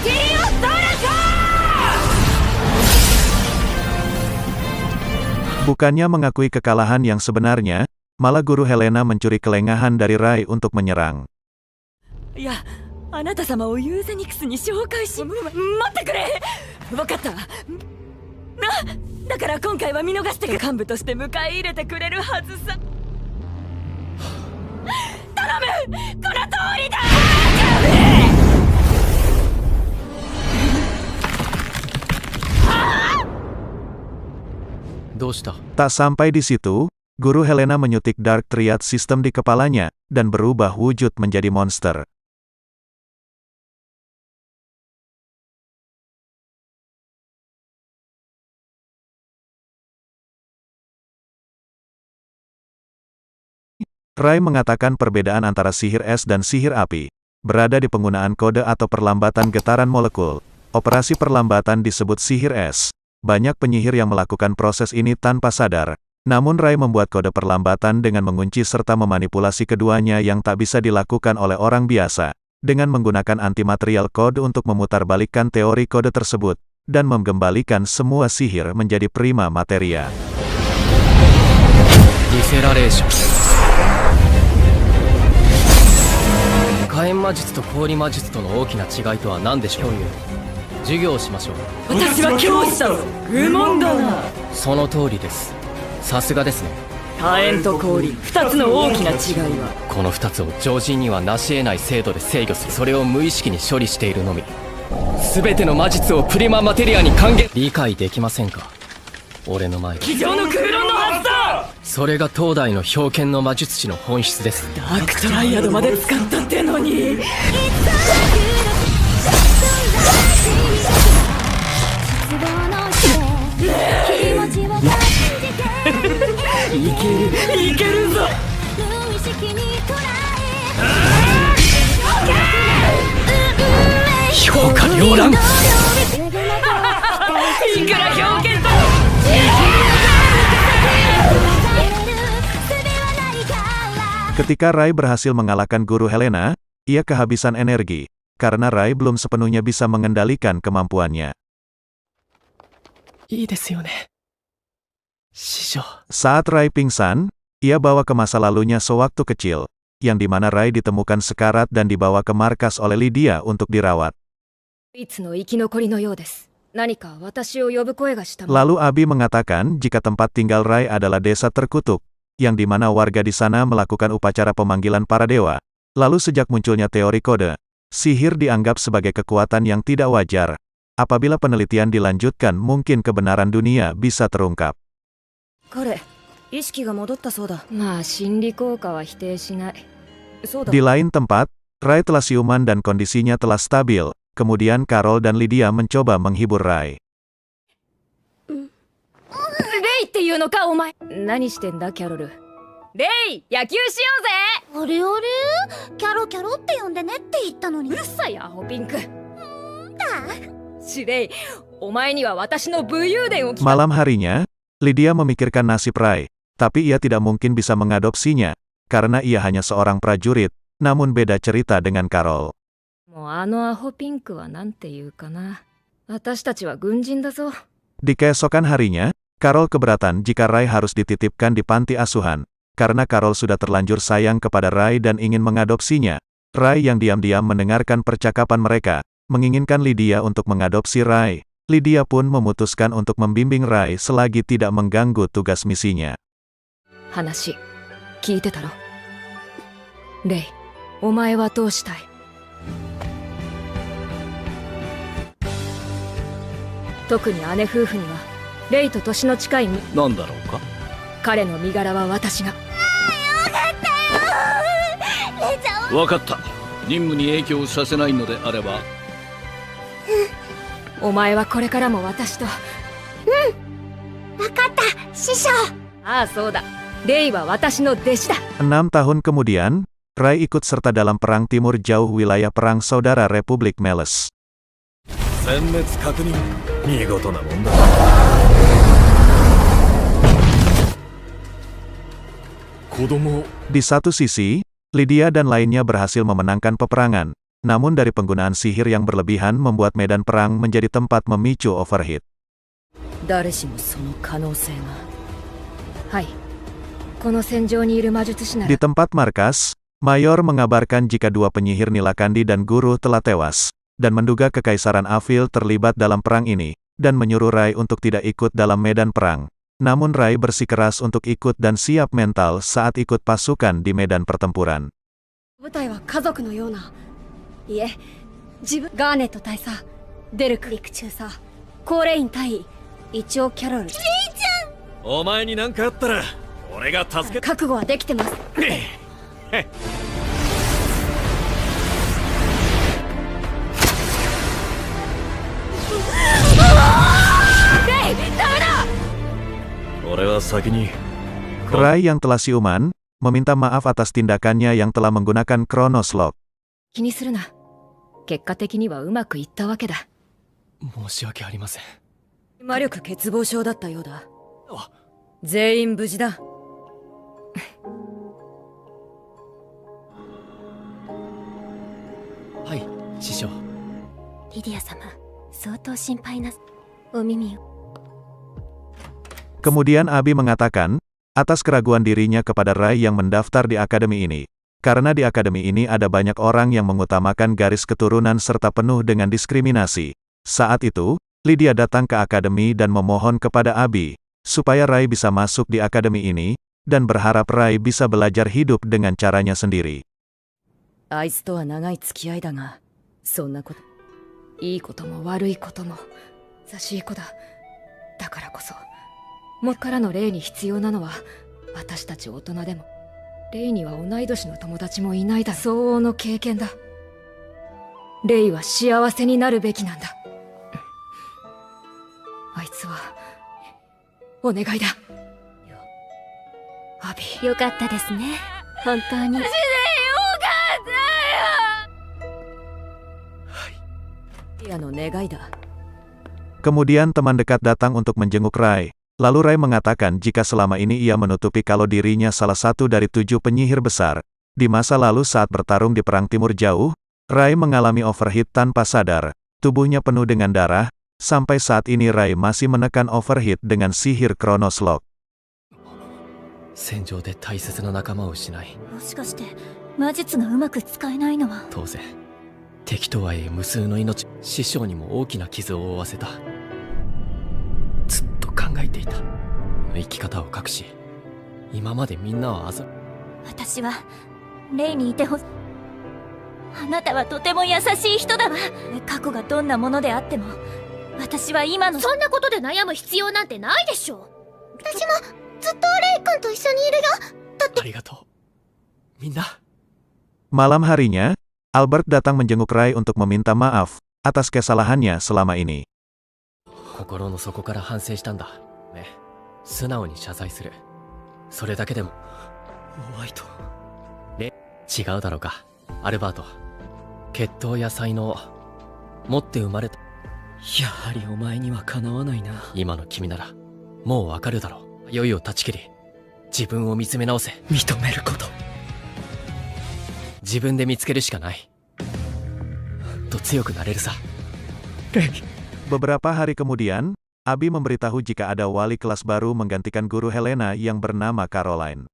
ブ。 Bukannya mengakui kekalahan yang sebenarnya, malah Guru Helena mencuri kelengahan dari Rai untuk menyerang. いや、あなた様をユーゼニクスに紹介し、待ってくれ。分かった。だから今回は見逃してくれ。幹部として迎え入れてくれるはずさ。頼む、この通りだ。 どうした？ Tak sampai di situ, Guru Helena menyutik Dark Triad System di kepalanya, dan berubah wujud menjadi monster. Rai mengatakan perbedaan antara sihir es dan sihir api berada di penggunaan kode atau perlambatan getaran molekul. Operasi perlambatan disebut sihir es. Banyak penyihir yang melakukan proses ini tanpa sadar. Namun Rai membuat kode perlambatan dengan mengunci serta memanipulasi keduanya yang tak bisa dilakukan oleh orang biasa. Dengan menggunakan antimaterial code untuk memutarbalikkan teori kode tersebut, dan mengembalikan semua sihir menjadi prima materia. リセラレーション。火炎魔術と氷魔術との大きな違いとは何でしょう？授業をしましょう。私は教師だぞ。愚問だな。その通りです。さすがですね。火炎と氷、二つの大きな違いは、この2つを常人には成し得ない精度で制御する。それを無意識に処理しているのみ。全ての魔術をプリママテリアに還元。理解できませんか？俺の前で。机上の空論のはずだ。それが東大の氷剣の魔術師の本質です。ダークトライアドまで使ったってのに。いけるぞ。評価両乱。いくら表現だ。 Ketika Rai berhasil mengalahkan Guru Helena, ia kehabisan energi, karena Rai belum sepenuhnya bisa mengendalikan kemampuannya. いいですよね。師匠。 Saat Rai pingsan, ia bawa ke masa lalunya sewaktu kecil, yang dimana Rai ditemukan sekarat dan dibawa ke markas oleh Lydia untuk dirawat. いつの生き残りのようです。何か私を呼ぶ声がした。 Lalu Abi mengatakan jika tempat tinggal Rai adalah desa terkutuk, yang dimana warga di sana melakukan upacara pemanggilan para dewa. Lalu sejak munculnya teori kode, sihir dianggap sebagai kekuatan yang tidak wajar. Apabila penelitian dilanjutkan, mungkin kebenaran dunia bisa terungkap. 彼、意識が戻ったそうだ。まあ心理効果は否定しない。そうだ。 Di lain tempat, Rai telah siuman dan kondisinya telah stabil. Kemudian Carol dan Lydia mencoba menghibur Rai. レイっていうのかお前。何してんだキャロル。レイ、野球しようぜ。あれあれキャロキャロって呼んでねって言ったのに。うるさいアホピンク。レイ、お前には私の武勇伝を聞か。 Malam harinya, Lydia memikirkan nasib Rai, tapi ia tidak mungkin bisa mengadopsinya, karena ia hanya seorang prajurit, namun beda cerita dengan Carol. もうあのアホピンクはなんて言うかな。私たちは軍人だぞ。 Di keesokan harinya, Carol keberatan jika Rai harus dititipkan di panti asuhan, karena Carol sudah terlanjur sayang kepada Rai dan ingin mengadopsinya. Rai yang diam-diam mendengarkan percakapan mereka, menginginkan Lydia untuk mengadopsi Rai. Lydia pun memutuskan untuk membimbing Rai selagi tidak mengganggu tugas misinya. 話、聞いてたろ。レイ、お前はどうしたい？特に姉夫婦にはレイと年の近いなんだろうか。彼の身柄は私が。分かった。任務に影響させないのであれば。お前はこれからも私と。わかった、師匠。ああ、そうだ。レイは私の弟子だ。 6 tahun kemudian, Rai ikut serta dalam Perang Timur Jauh wilayah Perang Saudara Republik Meles. 殲滅確認。見事なもんだ。子供。 Di satu sisi, Lydia dan lainnya berhasil memenangkan peperangan, namun dari penggunaan sihir yang berlebihan membuat medan perang menjadi tempat memicu overheat. 誰しもその可能性が。はい。この戦場にいる魔術師なら Di tempat markas, Mayor mengabarkan jika 2 penyihir Nilakandi dan guru telah tewas, dan menduga Kekaisaran Avil terlibat dalam perang ini, dan menyuruh Rai untuk tidak ikut dalam medan perang. Namun Rai bersikeras untuk ikut dan siap mental saat ikut pasukan di medan pertempuran. 部隊は家族のような。いえ、自分ガーネット大佐、デルク陸中佐、コーレイン大尉、一応キャロル。お前に何かあったら俺が助け。覚悟はできてます。俺は先に。 Rai yang telah siuman, meminta maaf atas tindakannya yang telah menggunakan Chronos Lock. 気にするな。結果的にはうまくいったわけだ。申し訳ありません。魔力欠乏症だったようだ。全員無事だ。はい、師匠。リディア様、相当心配な。お耳を。 Kemudian Abi mengatakan, atas keraguan dirinya kepada Rai yang mendaftar di akademi ini. Karena di akademi ini ada banyak orang yang mengutamakan garis keturunan serta penuh dengan diskriminasi. Saat itu, Lydia datang ke akademi dan memohon kepada Abi, supaya Rai bisa masuk di akademi ini, dan berharap Rai bisa belajar hidup dengan caranya sendiri. あいつとは長い付き合いだが、そんなこと。いいことも悪いことも優しい子だ。だからこそもっからのレイに必要なのは私たち大人でもレイには同い年の友達もいないだ。相応の経験だ。レイは幸せになるべきなんだ。あいつはお願いだ。アビ。よかったですね、本当に。 リアの願いだ。 Kemudian teman dekat datang untuk menjenguk Rai. Lalu Rai mengatakan jika selama ini ia menutupi kalau dirinya salah satu dari 7 penyihir besar. Di masa lalu saat bertarung di Perang Timur Jauh, Rai mengalami overheat tanpa sadar. Tubuhnya penuh dengan darah. Sampai saat ini Rai masih menekan overheat dengan sihir Chronos Lock. 戦場で大切な仲間を失い、もしかして魔術がうまく使えないのは。当然敵とはいえ無数の命、師匠にも大きな傷を負わせた。ずっと考えていた。生き方を隠し、今までみんなを私はレイにいてほし。あなたはとても優しい人だわ。過去がどんなものであっても私は今の。そんなことで悩む必要なんてないでしょ。私もずっとレイ君と一緒にいるよ。だって。ありがとう。みんな。 Malam harinya, Albert datang menjenguk Rai untuk meminta maaf atas kesalahannya selama ini. 心の底から反省したんだ。ね、素直に謝罪する。それだけでも。ホワイト。違うだろうか、アルバート。血統や才能、持って生まれた。やはりお前にはかなわないな。今の君なら、もうわかるだろう。酔いを断ち切り、自分を見つめ直せ。認めること。自分で見つけるしかない。と強くなれるさ。Beberapa hari kemudian, Abi memberitahu jika ada wali kelas baru menggantikan guru Helena yang bernama Caroline.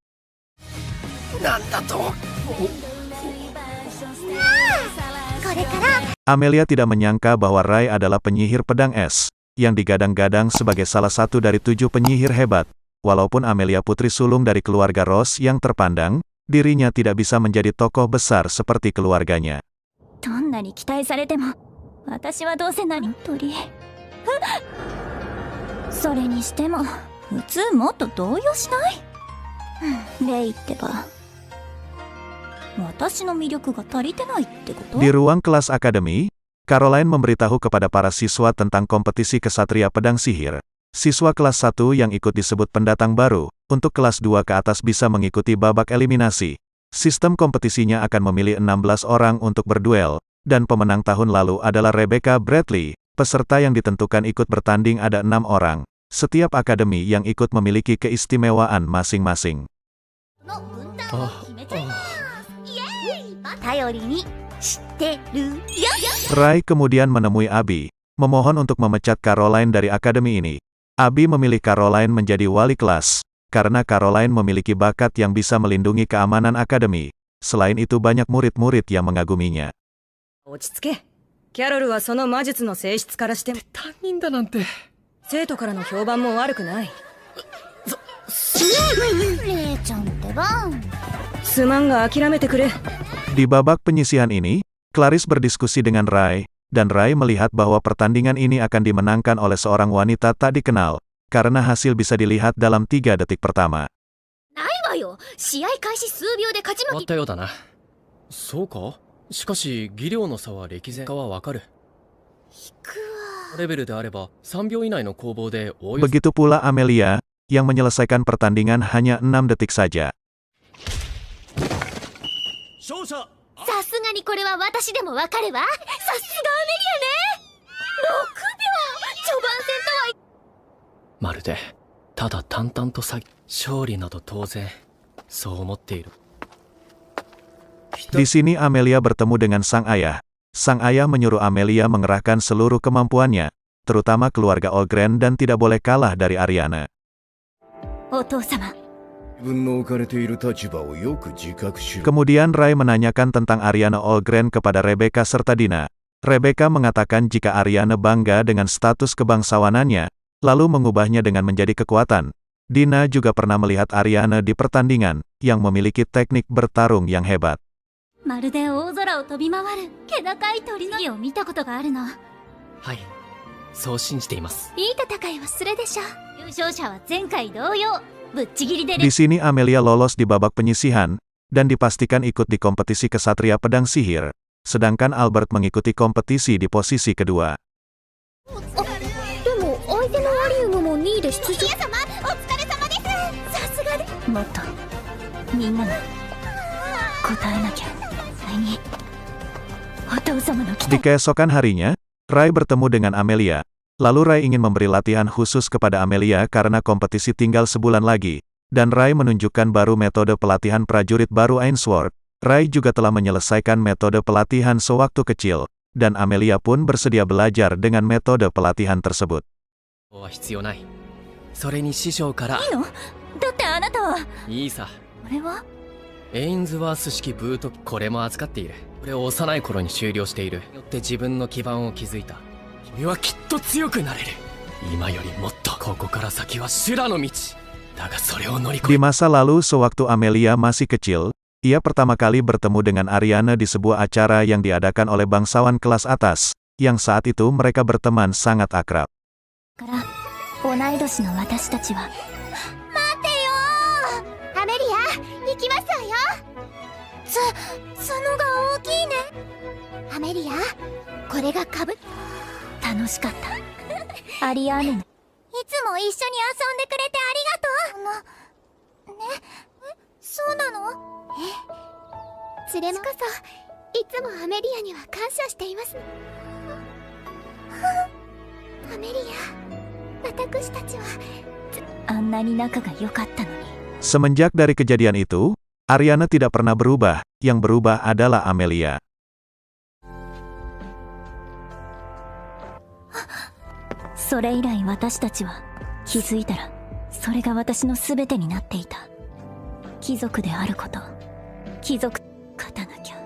Amelia tidak menyangka bahwa Rai adalah penyihir pedang es, yang digadang-gadang sebagai salah satu dari 7 penyihir hebat. Walaupun Amelia putri sulung dari keluarga Ross yang terpandang, dirinya tidak bisa menjadi tokoh besar seperti keluarganya. どんなに期待されても私はどうせ何鳥それにしても普通もっと動揺しないレイってば私の魅力が足りてないってこと Di ruang kelas akademi, Caroline memberitahu kepada para siswa tentang kompetisi kesatria pedang sihir. Siswa kelas 1 yang ikut disebut pendatang baru, untuk kelas 2 ke atas bisa mengikuti babak eliminasi. Sistem kompetisinya akan memilih 16 orang untuk berduel, dan pemenang tahun lalu adalah Rebecca Bradley. Peserta yang ditentukan ikut bertanding ada 6 orang. Setiap akademi yang ikut memiliki keistimewaan masing-masing. Rai kemudian menemui Abi, memohon untuk memecat Caroline dari akademi ini. Abi memilih Caroline menjadi wali kelas, karena Caroline memiliki bakat yang bisa melindungi keamanan akademi. Selain itu banyak murid-murid yang mengaguminya. 落ち着け。キャロルはその魔術の性質からしても担任だなんて。生徒からの評判も悪くない。レイちゃんってばすまんが諦めてくれ。 Di babak penyisihan ini, Clarice berdiskusi dengan Rai, dan Rai melihat bahwa pertandingan ini akan dimenangkan oleh seorang wanita tak dikenal, karena hasil bisa dilihat dalam 3 detik pertama. ないわよ試合開始数秒で勝ち負け終わったようだな。そうか？しかし技量の差は歴然かはわかる。レベルであれば3秒以内の攻防でおおよそ Begitu pula Amelia, yang menyelesaikan pertandingan hanya 6 detik saja. 勝者さすがにこれは私でもわかるわさすがアメリアね6秒序盤戦とはまるでただ淡々と勝利など当然そう思っている。 Di sini Amelia bertemu dengan sang ayah. Sang ayah menyuruh Amelia mengerahkan seluruh kemampuannya, terutama keluarga Olgren dan tidak boleh kalah dari Ariana. お父様 Kemudian Rai menanyakan tentang Ariana Olgren kepada Rebecca serta Dina. Rebecca mengatakan jika Ariana bangga dengan status kebangsawanannya, lalu mengubahnya dengan menjadi kekuatan. Dina juga pernah melihat Ariana di pertandingan, yang memiliki teknik bertarung yang hebat. まるで大空を飛び回る気高い鳥のを見たことがあるのはい、そう信じています。いい戦いはするでしょ優勝者は前回同様ぶっちぎりで Di sini Amelia lolos di babak penyisihan, dan dipastikan ikut di kompetisi kesatria pedang sihir, sedangkan Albert mengikuti kompetisi di posisi kedua. でも相手のアリウムも2位で出場様お疲れ様ですさすがでもっとみんなが答えなきゃにお父様の期 Di 待 keesokan harinya, Rai bertemu dengan Amelia. Lalu Rai ingin memberi latihan khusus kepada Amelia karena kompetisi tinggal sebulan lagi, dan Rai menunjukkan baru metode pelatihan prajurit baru Ainsworth. Rai juga telah menyelesaikan metode pelatihan sewaktu kecil, dan Amelia pun bersedia belajar dengan metode pelatihan tersebut. は必要ない。それに師匠からいいのだってあなたはいいさ。これはエインズワース式ブート、これも扱っている。これを幼い頃に修了している。よって自分の基盤を築いた。君はきっと強くなれる。今よりもっとここから先は修羅の道。だがそれを乗り越 Di え masa lalu sewaktu Amelia masih kecil, ia pertama kali bertemu dengan Ariana di sebuah acara yang diadakan oleh bangsawan kelas atas, yang saat itu mereka berteman sangat akrab. から同い年の私たちは待てよアメリア行きますわよそのが大きいねアメリアこれが株楽しかったアリアーネのいつも一緒に遊んでくれてありがとうねそうなの連れもこそいつもアメリアには感謝していますアメリア私たちはあんなに仲が良かったのに Semenjak dari kejadian itu, Ariana tidak pernah berubah, yang berubah adalah Amelia. それ以来私たちは気づいたらそれが私の全てになっていた貴族であること貴族勝たなきゃ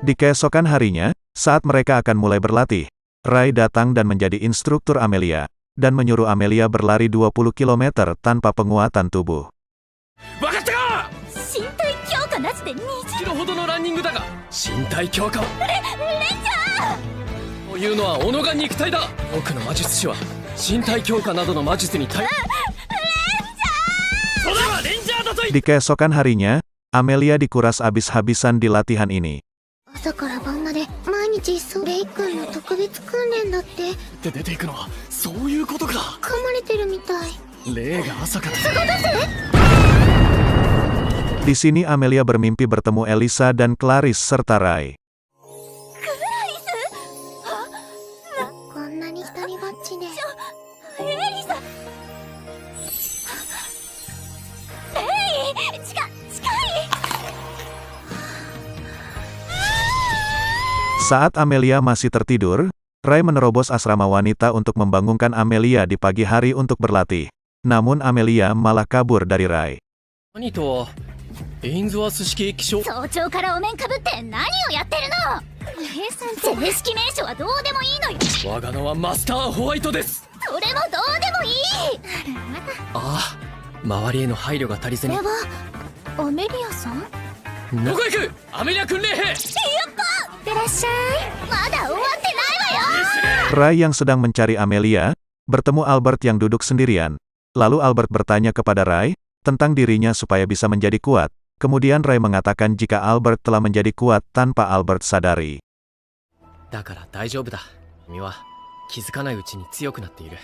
Di keesokan harinya, saat mereka akan mulai berlatih, Rai datang dan menjadi instruktur Amelia, dan menyuruh Amelia berlari 20 km tanpa penguatan tubuh. 分かったか身体身体強化レンジャーというのは己が肉体だ。多くの魔術師は身体強化などの魔術に対Di keesokan harinya, Amelia dikuras habis-habisan di latihan ini. 朝から晩まで毎日レイ君の特別訓練だって。で出ていくのはそういうことか。噛まれてるみたい。レイが朝から Di sini Amelia bermimpi bertemu Elisa dan Clarice serta Rai. こんなに一人ぼっちで。エリサ。レイ、近い。Saat Amelia masih tertidur, Rai menerobos asrama wanita untuk membangunkan Amelia di pagi hari untuk berlatih. Namun Amelia malah kabur dari Rai. 兄とエインズワース式気象早朝からお面かぶって何をやってるの。レイさん、正式名称はどうでもいいのよ。我が名はマスターホワイトです。それもどうでもいい。ああ、周りへの配慮が足りずに。これはアメリアさん。どこ行くアメリア訓練兵。いってらっしゃい。まだ終わってないわよ。 Rai yang sedang mencari Amelia, bertemu Albert yang duduk sendirian. Lalu Albert bertanya kepada Rai tentang dirinya supaya bisa menjadi kuat. Kemudian Rai mengatakan jika Albert telah menjadi kuat tanpa Albert sadari. だから大丈夫だ。君は気づかないうちに強くなっている。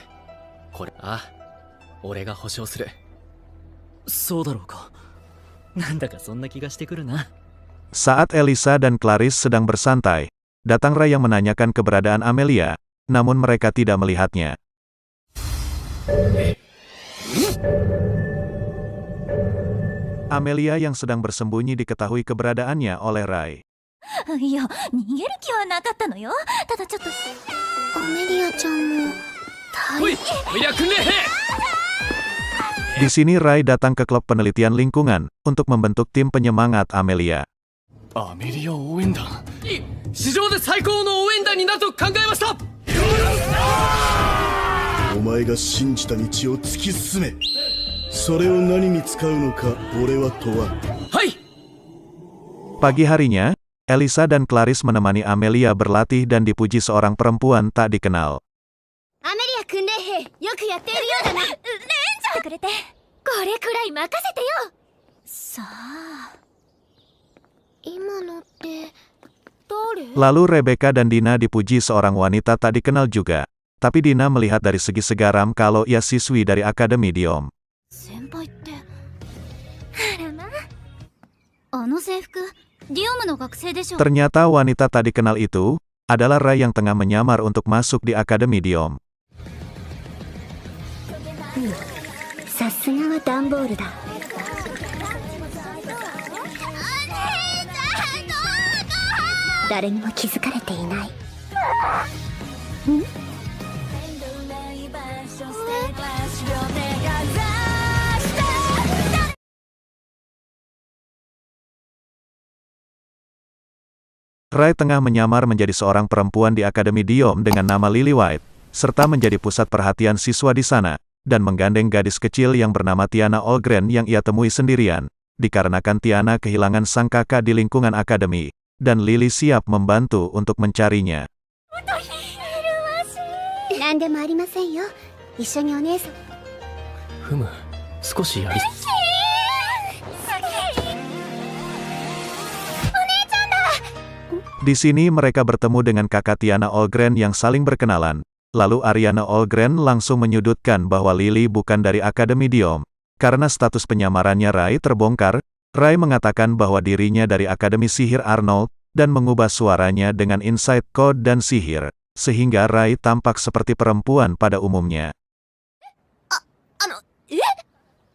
これ、俺が保証する。そうだろうか。なんだかそんな気がしてくるな。 Saat Elisa dan Clarice sedang bersantai, datang Rai yang menanyakan keberadaan Amelia, namun mereka tidak melihatnya. Amelia yang sedang bersembunyi diketahui keberadaannya oleh Rai. いや、逃げる気はなかったのよ。ただちょっとアメリアちゃんもおい、アメリア訓練兵。 Di sini Rai datang ke klub penelitian lingkungan untuk membentuk tim penyemangat Amelia. アメリア応援団。史上で最高の応援団になると考えました。お前が信じた道を突き進め。それを何に使うのか俺は問わん。はい。 Pagi harinya, Elisa dan Clarice menemani Amelia berlatih dan dipuji seorang perempuan tak dikenal. アメリア訓練兵、よくやっているようだな。レンジャーくれて。これくらい任せてよ。さあ。今のって誰？ Lalu Rebecca dan Dina dipuji seorang wanita tak dikenal juga. Tapi Dina melihat dari segi segaram kalau ia siswi dari Akademi Diom. 先輩って。あらまあ。制服、ディオムの学生でしょ。 Ternyata wanita tak dikenal itu adalah Rai yang tengah menyamar untuk masuk di Akademi Diom. さすがはダンボールだ。 誰にも気づかれていない。Rai tengah menyamar menjadi seorang perempuan di Akademi Diom dengan nama Lily White, serta menjadi pusat perhatian siswa di sana, dan menggandeng gadis kecil yang bernama Tiana Olgren yang ia temui sendirian, dikarenakan Tiana kehilangan sang kakak di lingkungan akademi. Dan Lily siap membantu untuk mencarinya. 何でもありませんよ。一緒にお姉さん。ふむ、少しやり。 Di sini mereka bertemu dengan kakak Tiana Olgren yang saling berkenalan. Lalu Ariana Olgren langsung menyudutkan bahwa Lily bukan dari Akademi Diom. Karena status penyamarannya Rai terbongkar, Rai mengatakan bahwa dirinya dari Akademi Sihir Arnold, dan mengubah suaranya dengan inside code dan sihir, sehingga Rai tampak seperti perempuan pada umumnya.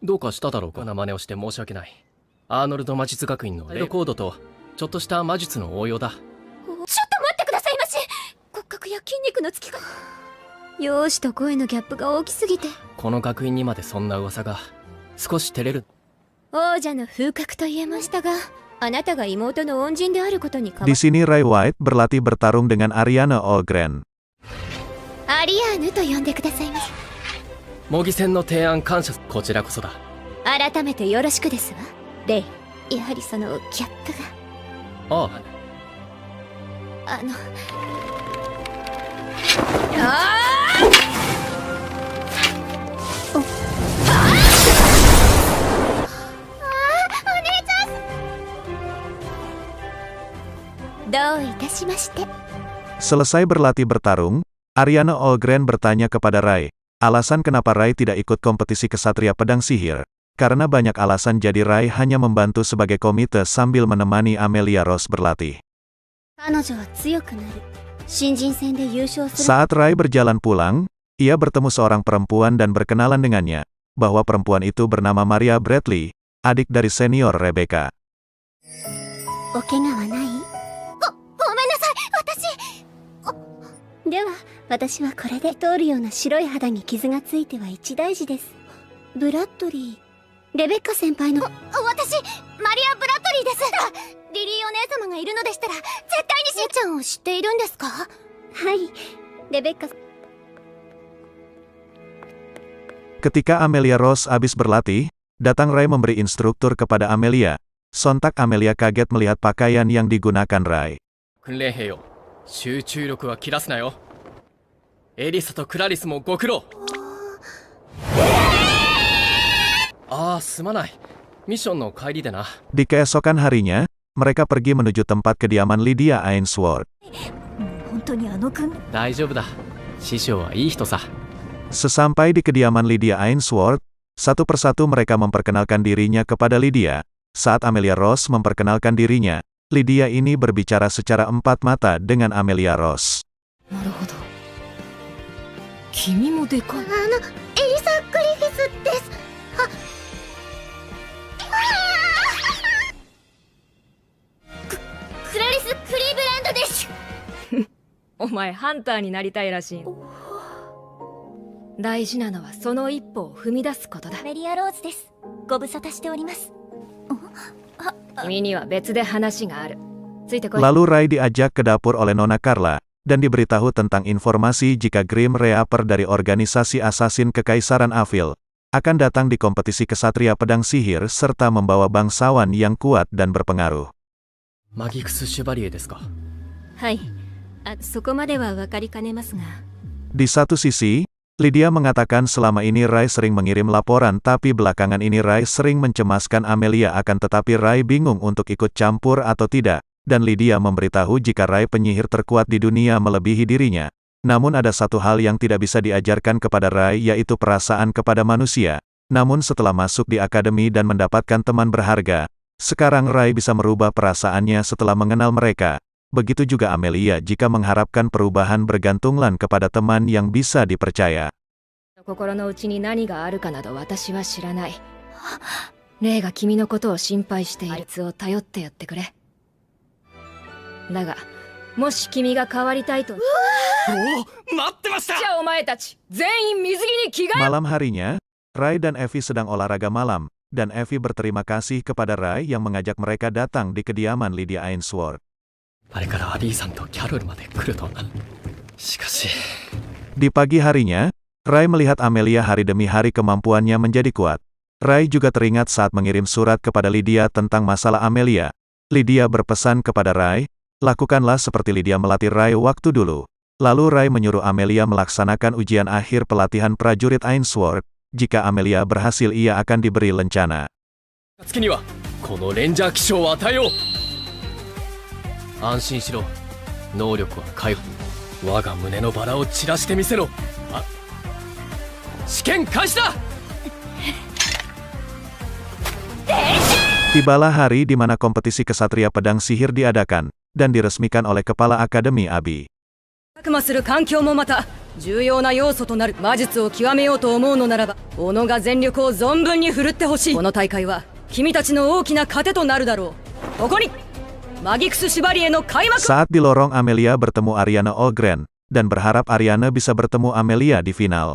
どうかしただろうか。な真似をして申し訳ない。アーノルド魔術学院のレイドコードと、ちょっとした魔術の応用だ。ちょっと待ってくださいまし。骨格や筋肉のつきが。容姿と声のギャップが大きすぎて。この学院にまでそんな噂が。少し照れる。 王者の風格と言えましたが、あなたが妹の恩人であることに変わ Di sini Rai White berlatih bertarung dengan Ariana Olgren. アリアーヌと呼んでくださいませ。模擬戦の提案感謝。こちらこそだ。改めてよろしくですわ、レイ。やはりそのギャップが。ああ、どういたしまして。 Selesai berlatih bertarung, Ariana Olgren bertanya kepada Rai, alasan kenapa Rai tidak ikut kompetisi kesatria pedang sihir. Karena banyak alasan jadi Rai hanya membantu sebagai komite sambil menemani Amelia Rose berlatih. 彼女は強くなる。新人戦で優勝する。 Saat Rai berjalan pulang, ia bertemu seorang perempuan dan berkenalan dengannya, bahwa perempuan itu bernama Maria Bradley, adik dari senior Rebecca. お怪我はない？ごめんなさい、私。では、私はこれで通るような白い肌に傷がついては一大事です。ブラッドリー、レベッカ先輩の。私、マリア・ブラッドリーです。リリーお姉様がいるのでしたら、絶対に姉ちゃんを知っているんですか？はい、レベッカ。 Ketika Amelia Rose habis berlatih, datang Rai memberi instruktur kepada Amelia. Sontak Amelia kaget melihat pakaian yang digunakan Rai. 訓練兵よ、集中力は切らすなよ。エリサとクラリスもご苦労。ああ、すまない。ミッションの帰りでな。 Di keesokan harinya, mereka pergi menuju tempat kediaman Lydia Ainsworth. 本当にあの君。大丈夫だ。師匠はいい人さ。 Sesampai di kediaman Lydia Ainsworth, satu persatu mereka memperkenalkan dirinya kepada Lydia. Saat Amelia Rose memperkenalkan dirinya, Lydia ini berbicara secara empat mata dengan Amelia Rose. なるほど。君もでかい。エリサ・クリフィスです。クラリス・クリーブランドです。お前ハンターになりたいらしい。大事なのはその一歩を踏み出すことだ。メリア・ローズです。ご無沙汰しております。君には別で話がある。ついてこい。 Lalu Rai diajak ke dapur oleh Nona Carla, dan diberitahu tentang informasi jika Grim Reaper dari organisasi asasin Kekaisaran Avil akan datang di kompetisi kesatria pedang sihir serta membawa bangsawan yang kuat dan berpengaruh. マギクス・シュバリエですか。はい、そこまでは分かりかねますが。 Di satu sisi, Lydia mengatakan selama ini Rai sering mengirim laporan tapi belakangan ini Rai sering mencemaskan Amelia akan tetapi Rai bingung untuk ikut campur atau tidak, dan Lydia memberitahu jika Rai penyihir terkuat di dunia melebihi dirinya. Namun ada satu hal yang tidak bisa diajarkan kepada Rai yaitu perasaan kepada manusia. Namun setelah masuk di akademi dan mendapatkan teman berharga, sekarang Rai bisa merubah perasaannya setelah mengenal mereka. Begitu juga Amelia jika mengharapkan perubahan bergantunglah kepada teman yang bisa dipercaya. 心の内に何があるかなど私は知らない。レイが君のことを心配している。あいつを頼ってやってくれ。だが、もし君が変わりたいと。おお、待ってました。じゃあお前たち、全員水着に着替え。 Malam harinya, Rai dan Evie sedang olahraga malam, dan Evie berterima kasih kepada Rai yang mengajak mereka datang di kediaman Lydia Ainsworth. あれからアビーさんとキャロルまで来るとはな。しかし。 Di pagi harinya, Rai melihat Amelia hari demi hari kemampuannya menjadi kuat. Rai juga teringat saat mengirim surat kepada Lydia tentang masalah Amelia. Lydia berpesan kepada Rai, lakukanlah seperti Lydia melatih Rai waktu dulu. Lalu Rai menyuruh Amelia melaksanakan ujian akhir pelatihan prajurit Ainsworth. Jika Amelia berhasil ia akan diberi lencana. 暁にはこのレンジャー記章を与えよう。安心しろ。能力は解放。我が胸のバラを散らしてみせろ。あ、試験開始だ。 Tibalah hari di mana kompetisi kesatria pedang sihir diadakan, dan diresmikan oleh Kepala Akademi Abi. 悪魔する環境もまた重要な要素となる。魔術を極めようと思うのならば、己が全力を存分に振るってほしい。この大会は君たちの大きな糧となるだろう。ここにマギクス・シュバリエの開幕。 Saat di lorong Amelia bertemu Ariana Olgren, dan berharap Ariana bisa bertemu Amelia di final.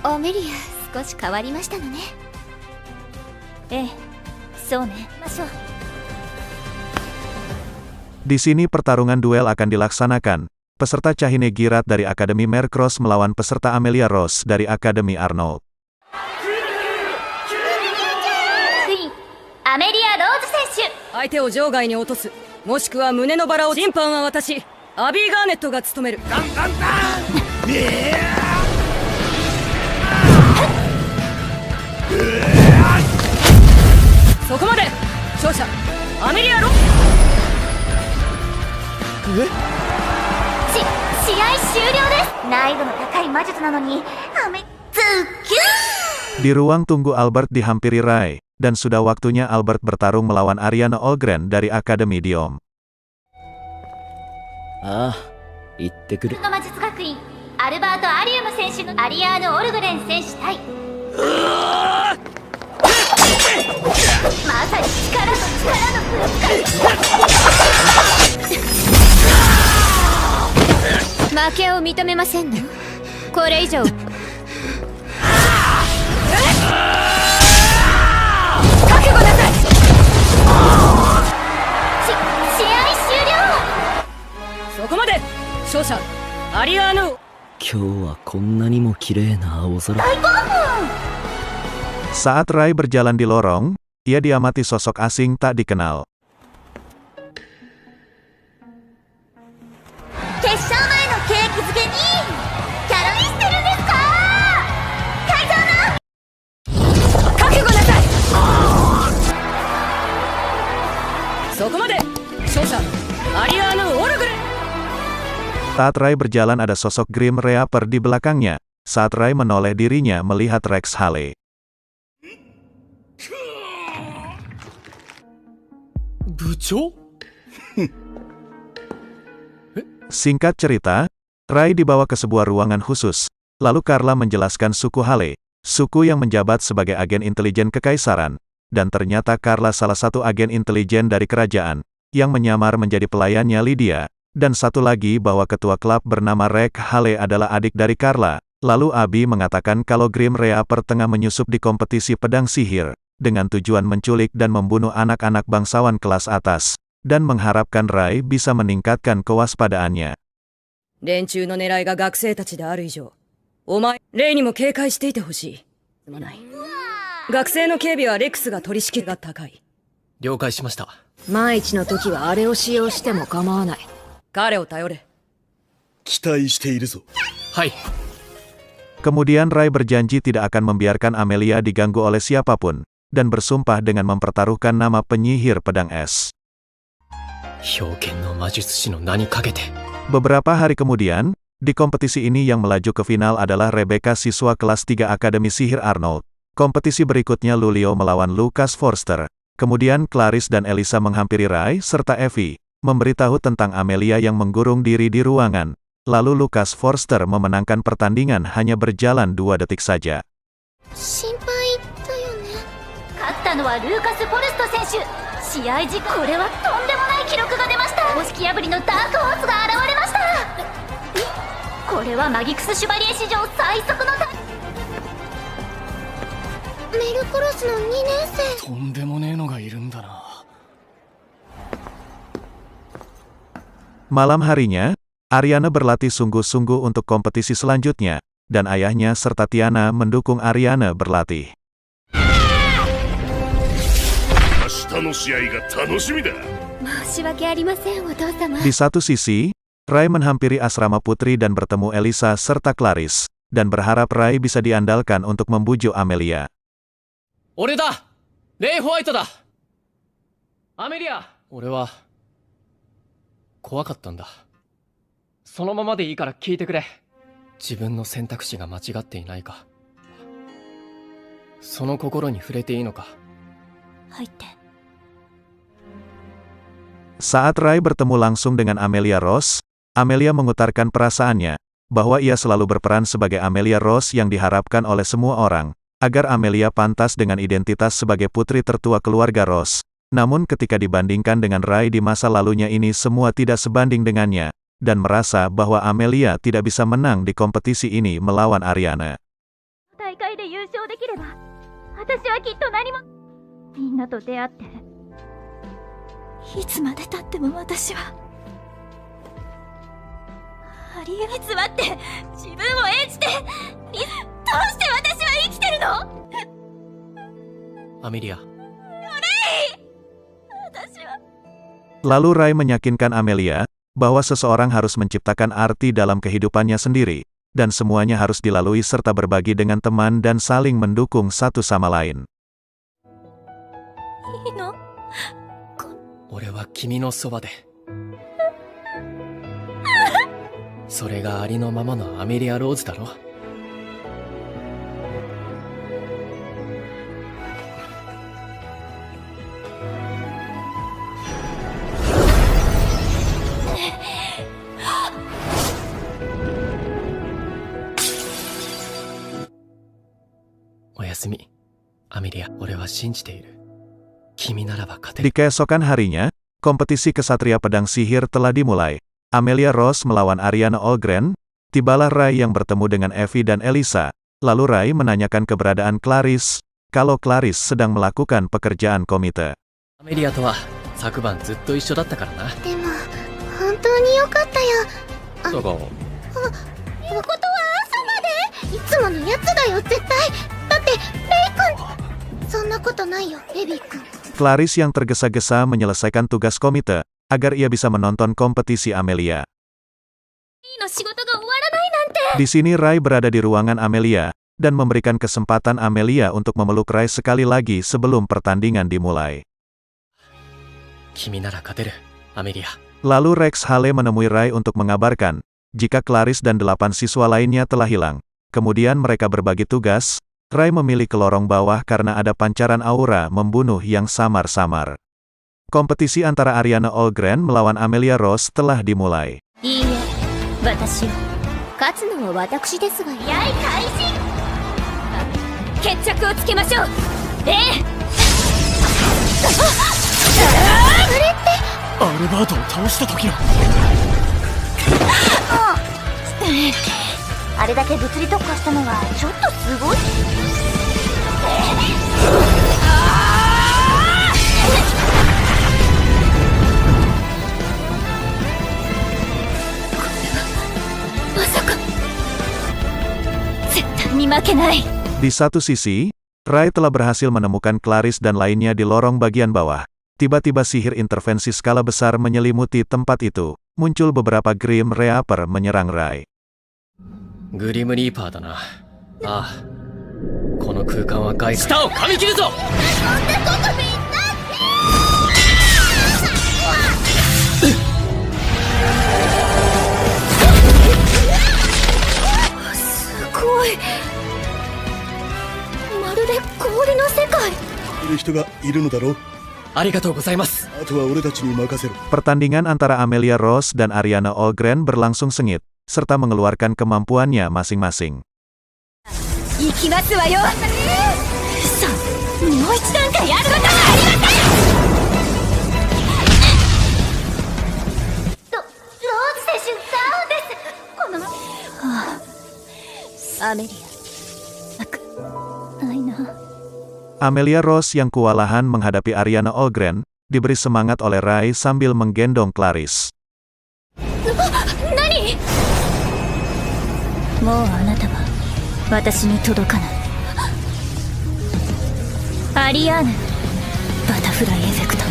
アメリア、少し変わりましたのね。ええ、そうね。ましょう。 Di sini pertarungan duel akan dilaksanakan. Peserta Cahine Girat dari Akademi Mercross melawan peserta Amelia Rose dari Akademi Arnold. クイーン、アメリア・ローズ選手。相手を場外に落とす。もしくは胸のバラを。審判は私アビー・ガーネットが務める。そこまで。勝者アメリア・ロ。試合終了です。難易度の高い魔術なのにズキュー。 Di ruang tunggu Albert dihampiri Rai, dan sudah waktunya Albert bertarung melawan Ariana Olgren dari Akademi Diom. ああ、行ってくる。魔術学院アルバート・アリウム選手のアリアーヌ・オルグレン選手対まさに力と力のぶつかり。負けを認めませんね。これ以上。覚悟なさい。試合終了。そこまで。勝者アリアーヌ。今日はこんなにも綺麗な青空。 Saat Rai berjalan di lorong, ia diamati sosok asing tak dikenal. 決勝前の景気づけにキャラメしてるんですか。会場の覚悟なさい。そこまで。勝者アリアーヌ・オルグレン。 Saat Rai berjalan ada sosok Grim Reaper di belakangnya. Saat Rai menoleh dirinya melihat Rex Hale. Bucho? Singkat cerita, Rai dibawa ke sebuah ruangan khusus. Lalu Carla menjelaskan suku Hale, suku yang menjabat sebagai agen intelijen kekaisaran. Dan ternyata Carla salah satu agen intelijen dari kerajaan, yang menyamar menjadi pelayannya Lydia. Dan satu lagi bahwa ketua klub bernama Rex Hale adalah adik dari Carla. Lalu Abi mengatakan kalau Grim Reaper tengah menyusup di kompetisi pedang sihir, dengan tujuan menculik dan membunuh anak-anak bangsawan kelas atas, dan mengharapkan Rai bisa meningkatkan kewaspadaannya. 連中の狙いが学生たちである以上、お前レイにも警戒していてほしい。すまない。学生の警備はレックスが取り仕切りが高い。了解しました。万一の時はあれを使用しても構わない。彼を頼れ。期待しているぞ。はい。 Kemudian Rai berjanji tidak akan membiarkan Amelia diganggu oleh siapapun, dan bersumpah dengan mempertaruhkan nama penyihir pedang es. Beberapa hari kemudian, di kompetisi ini yang melaju ke final adalah Rebecca siswa kelas 3 Akademi Sihir Arnold. Kompetisi berikutnya Lulio melawan Lucas Forster. Kemudian Clarice dan Elisa menghampiri Rai serta Evie, memberitahu tentang Amelia yang menggurung diri di ruangan. Lalu Lucas Forster memenangkan pertandingan hanya berjalan 2 detik saja. 心配だよね。勝ったのはルーカス・フォルスト選手。試合時これはとんでもない記録が出ました。公式破りのダークホースが現れました。これはマギクス・シュバリエ史上最速のメルクロスの2年生。とんでもねえのがいるんだな。 Malam harinya, Ariana berlatih sungguh-sungguh untuk kompetisi selanjutnya, dan ayahnya serta Tiana mendukung Ariana berlatih. Di satu sisi, Rai menghampiri asrama putri dan bertemu Elisa serta Clarice, dan berharap Rai bisa diandalkan untuk membujuk Amelia. Ore da! Rei White da! Amelia! Ore wa 怖かったんだ。そのままでいいから聞いてくれ。自分の選択肢が間違っていないか、その心に触れていいのか。入って。 Saat Rai bertemu langsung dengan Amelia Rose, Amelia mengutarakan perasaannya, bahwa ia selalu berperan sebagai Amelia Rose yang diharapkan oleh semua orang, agar Amelia pantas dengan identitas sebagai putri tertua keluarga Rose. Namun ketika dibandingkan dengan Rai di masa lalunya ini semua tidak sebanding dengannya, dan merasa bahwa Amelia tidak bisa menang di kompetisi ini melawan Ariana. Amelia. Lalu Rai meyakinkan Amelia, bahwa seseorang harus menciptakan arti dalam kehidupannya sendiri, dan semuanya harus dilalui serta berbagi dengan teman dan saling mendukung satu sama lain. いいの？俺は君のそばでそれがありのままのアメリア・ローズだろ。おやすみ、アメリア。俺は信じている。君ならば勝てる。 Di keesokan harinya, kompetisi kesatria pedang sihir telah dimulai. Amelia Rose melawan Ariana Olgren. Tibalah Rai yang bertemu dengan Evie dan Elisa. Lalu Rai menanyakan keberadaan Clarice, kalau Clarice sedang melakukan pekerjaan komite. アメリアとは昨晩ずっと一緒だったからな。でも本当によかったよ。だがってことは朝までいつものやつだよ絶対。だってレイ君。そんなことないよレビー君。 Clarice yang tergesa-gesa menyelesaikan tugas komite, agar ia bisa menonton kompetisi Amelia. いいの仕事が終わらないなんて。 Di sini Rai berada di ruangan Amelia, dan memberikan kesempatan Amelia untuk memeluk Rai sekali lagi sebelum pertandingan dimulai. 君なら勝てる、アメリア。 Lalu Rex Hale menemui Rai untuk mengabarkan, jika Clarice dan 8 siswa lainnya telah hilang. Kemudian mereka berbagi tugas. Rai memilih ke lorong bawah karena ada pancaran aura membunuh yang samar-samar. Kompetisi antara Ariana Olgren melawan Amelia Rose telah dimulai. いいえ、私よ。勝つのは私ですわよ。やい開始。決着をつけましょう。アルバートを倒した時の。あれだけ物理特化したのはちょっとすごい。まさか絶対に負けない。 Di satu sisi, Rai telah berhasil menemukan Clarice dan lainnya di lorong bagian bawah. Tiba-tiba sihir intervensi skala besar menyelimuti tempat itu. Muncul beberapa Grim Reaper menyerang Rai. グリムリーパーだな。ああ、この空間は外舌を噛み切るぞ。すごい。まるで氷の世界。いる人がいるのだろう。ありがとうございます。あとは俺たちに任せろ。 Pertandingan antara Amelia Rose dan Ariana Olgren berlangsung sengit, serta mengeluarkan kemampuannya masing-masing. 行きますわよ。さあ、もう一段階やることがありません。ローズ選手ダウンです。このアメリア。アイナ。 Amelia Rose yang kewalahan menghadapi Ariana Olgren, diberi semangat oleh Rai sambil menggendong Clarice. 何？もうあなたは私に届かない。アリアーヌ、バタフライエフェクト。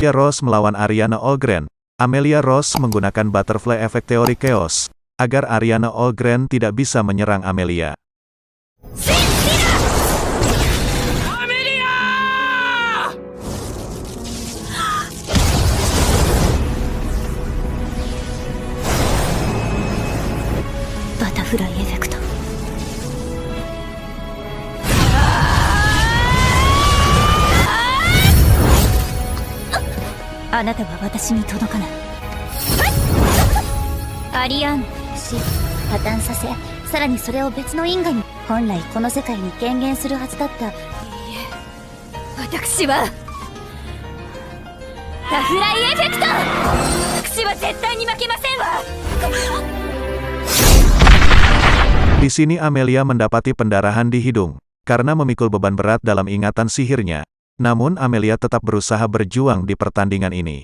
Amelia Rose melawan Ariana Olgren. Amelia Rose menggunakan Butterfly Effect teori Chaos, agar Ariana Olgren tidak bisa menyerang Amelia. Butterfly Effect。 あなたは私に届かない。アリアーヌ死破綻させ、さらにそれを別の因果に。本来この世界に権限するはずだった。いいえ、私はバフライエフェクト。私は絶対に負けませんわ。 Di sini Amelia mendapati pendarahan di hidung, karena memikul beban berat dalam ingatan sihirnya. Namun Amelia tetap berusaha berjuang di pertandingan ini.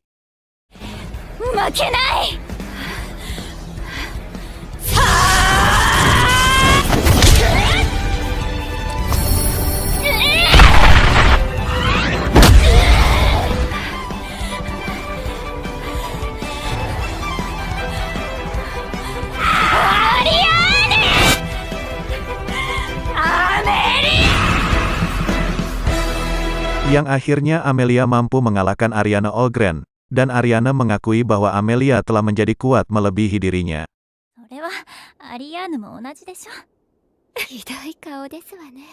負けない。Yang akhirnya Amelia mampu mengalahkan Ariana Olgren, dan Ariana mengakui bahwa Amelia telah menjadi kuat melebihi dirinya. それはアリアーヌも同じでしょ。ひどい顔ですわね。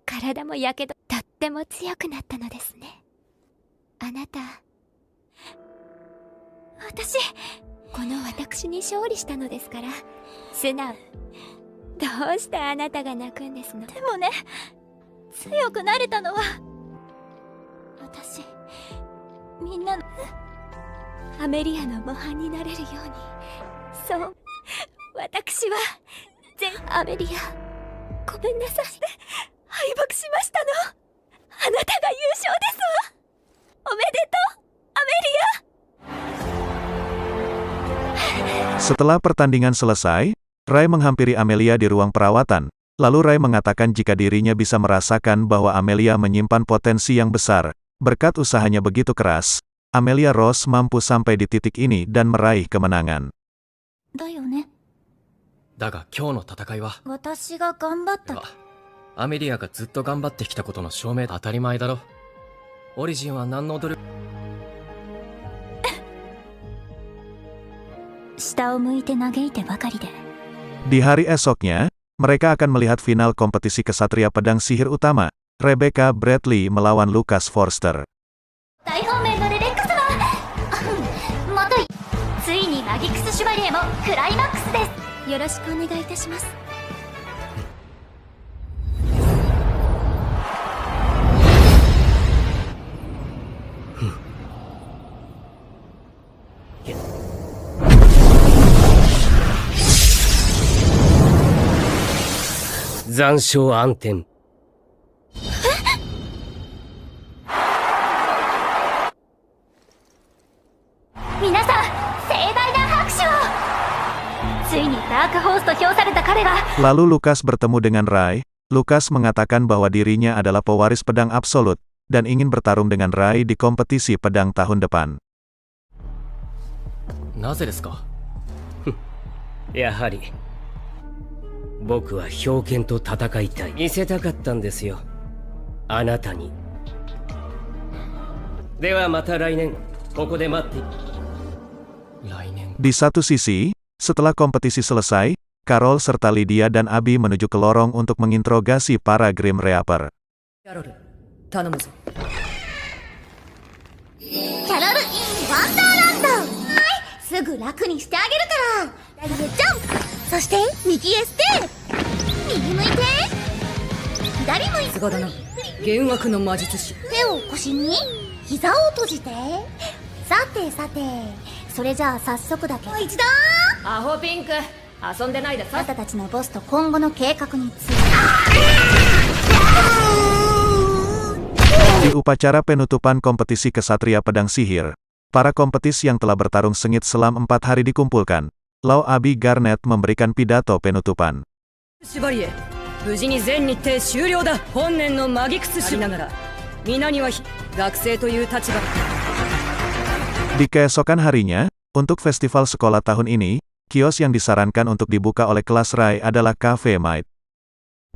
体もやけど、とっても強くなったのですね。あなた、私、この私に勝利したのですから、素直。どうしてあなたが泣くんですの？でもね、強くなれたのは私、みんなのアメリアの模範になれるように。そう、私はアメリア、ごめんなさい。敗北しましたの。あなたが優勝ですわ。おめでとう、アメリア。 Setelah pertandingan selesai, Rai menghampiri Amelia di ruang perawatan. Lalu Rai mengatakan jika dirinya bisa merasakan bahwa Amelia menyimpan potensi yang besar. Berkat usahanya begitu keras, Amelia Rose mampu sampai di titik ini dan meraih kemenangan. だよね。だが今日の戦いは、私が頑張った。アメリアがずっと頑張ってきたことの証明。当たり前だろ。オリジンは何の努力。下を向いて嘆いてばかりで。 Di hari esoknya, mereka akan melihat final kompetisi kesatria pedang sihir utama, Rebecca Bradley melawan Lucas Forster. 大本命のレベッカ様、もとい、ついにマギクスシュバリエもクライマックスです。よろしくお願いいたします。残照暗転。皆さん、盛大な拍手を。ついにダークホースと評された彼が。 Lalu Lucas bertemu dengan Rai. Lucas mengatakan bahwa dirinya adalah pewaris pedang absolut, dan ingin bertarung dengan Rai di kompetisi pedang tahun depan. なぜですか？やはり僕は冰剣と戦いたい。見せたかったんですよ、あなたに。ではまた来年ここで待って。来年。 Di satu sisi, setelah kompetisi selesai, Carol serta Lydia dan Abby menuju ke lorong untuk menginterogasi para Grim Reaper. キャロル、頼むぞ。キャロル・イン・ワンダーランド。はい、すぐ楽にしてあげるから。左へジャンプ、そして右へステップ。右向いて、左向いて。さすがだな、幻惑の魔術師。手を腰に、膝を閉じて。さてさて、それじゃあ早速だけど、一度。アホピンク、遊んでないでさ。あなたたちのボスと今後の計画について。 Di upacara penutupan kompetisi kesatria pedang sihir, para kompetis yang telah bertarung sengit selama 4 hari dikumpulkan. Law Abby Garnet memberikan pidato penutupan. シュバリエ、無事に全日程終了だ。本年のマギクスしながら皆には学生という立場。 Di keesokan harinya, untuk festival sekolah tahun ini, kios yang disarankan untuk dibuka oleh kelas Rai adalah Cafe Might.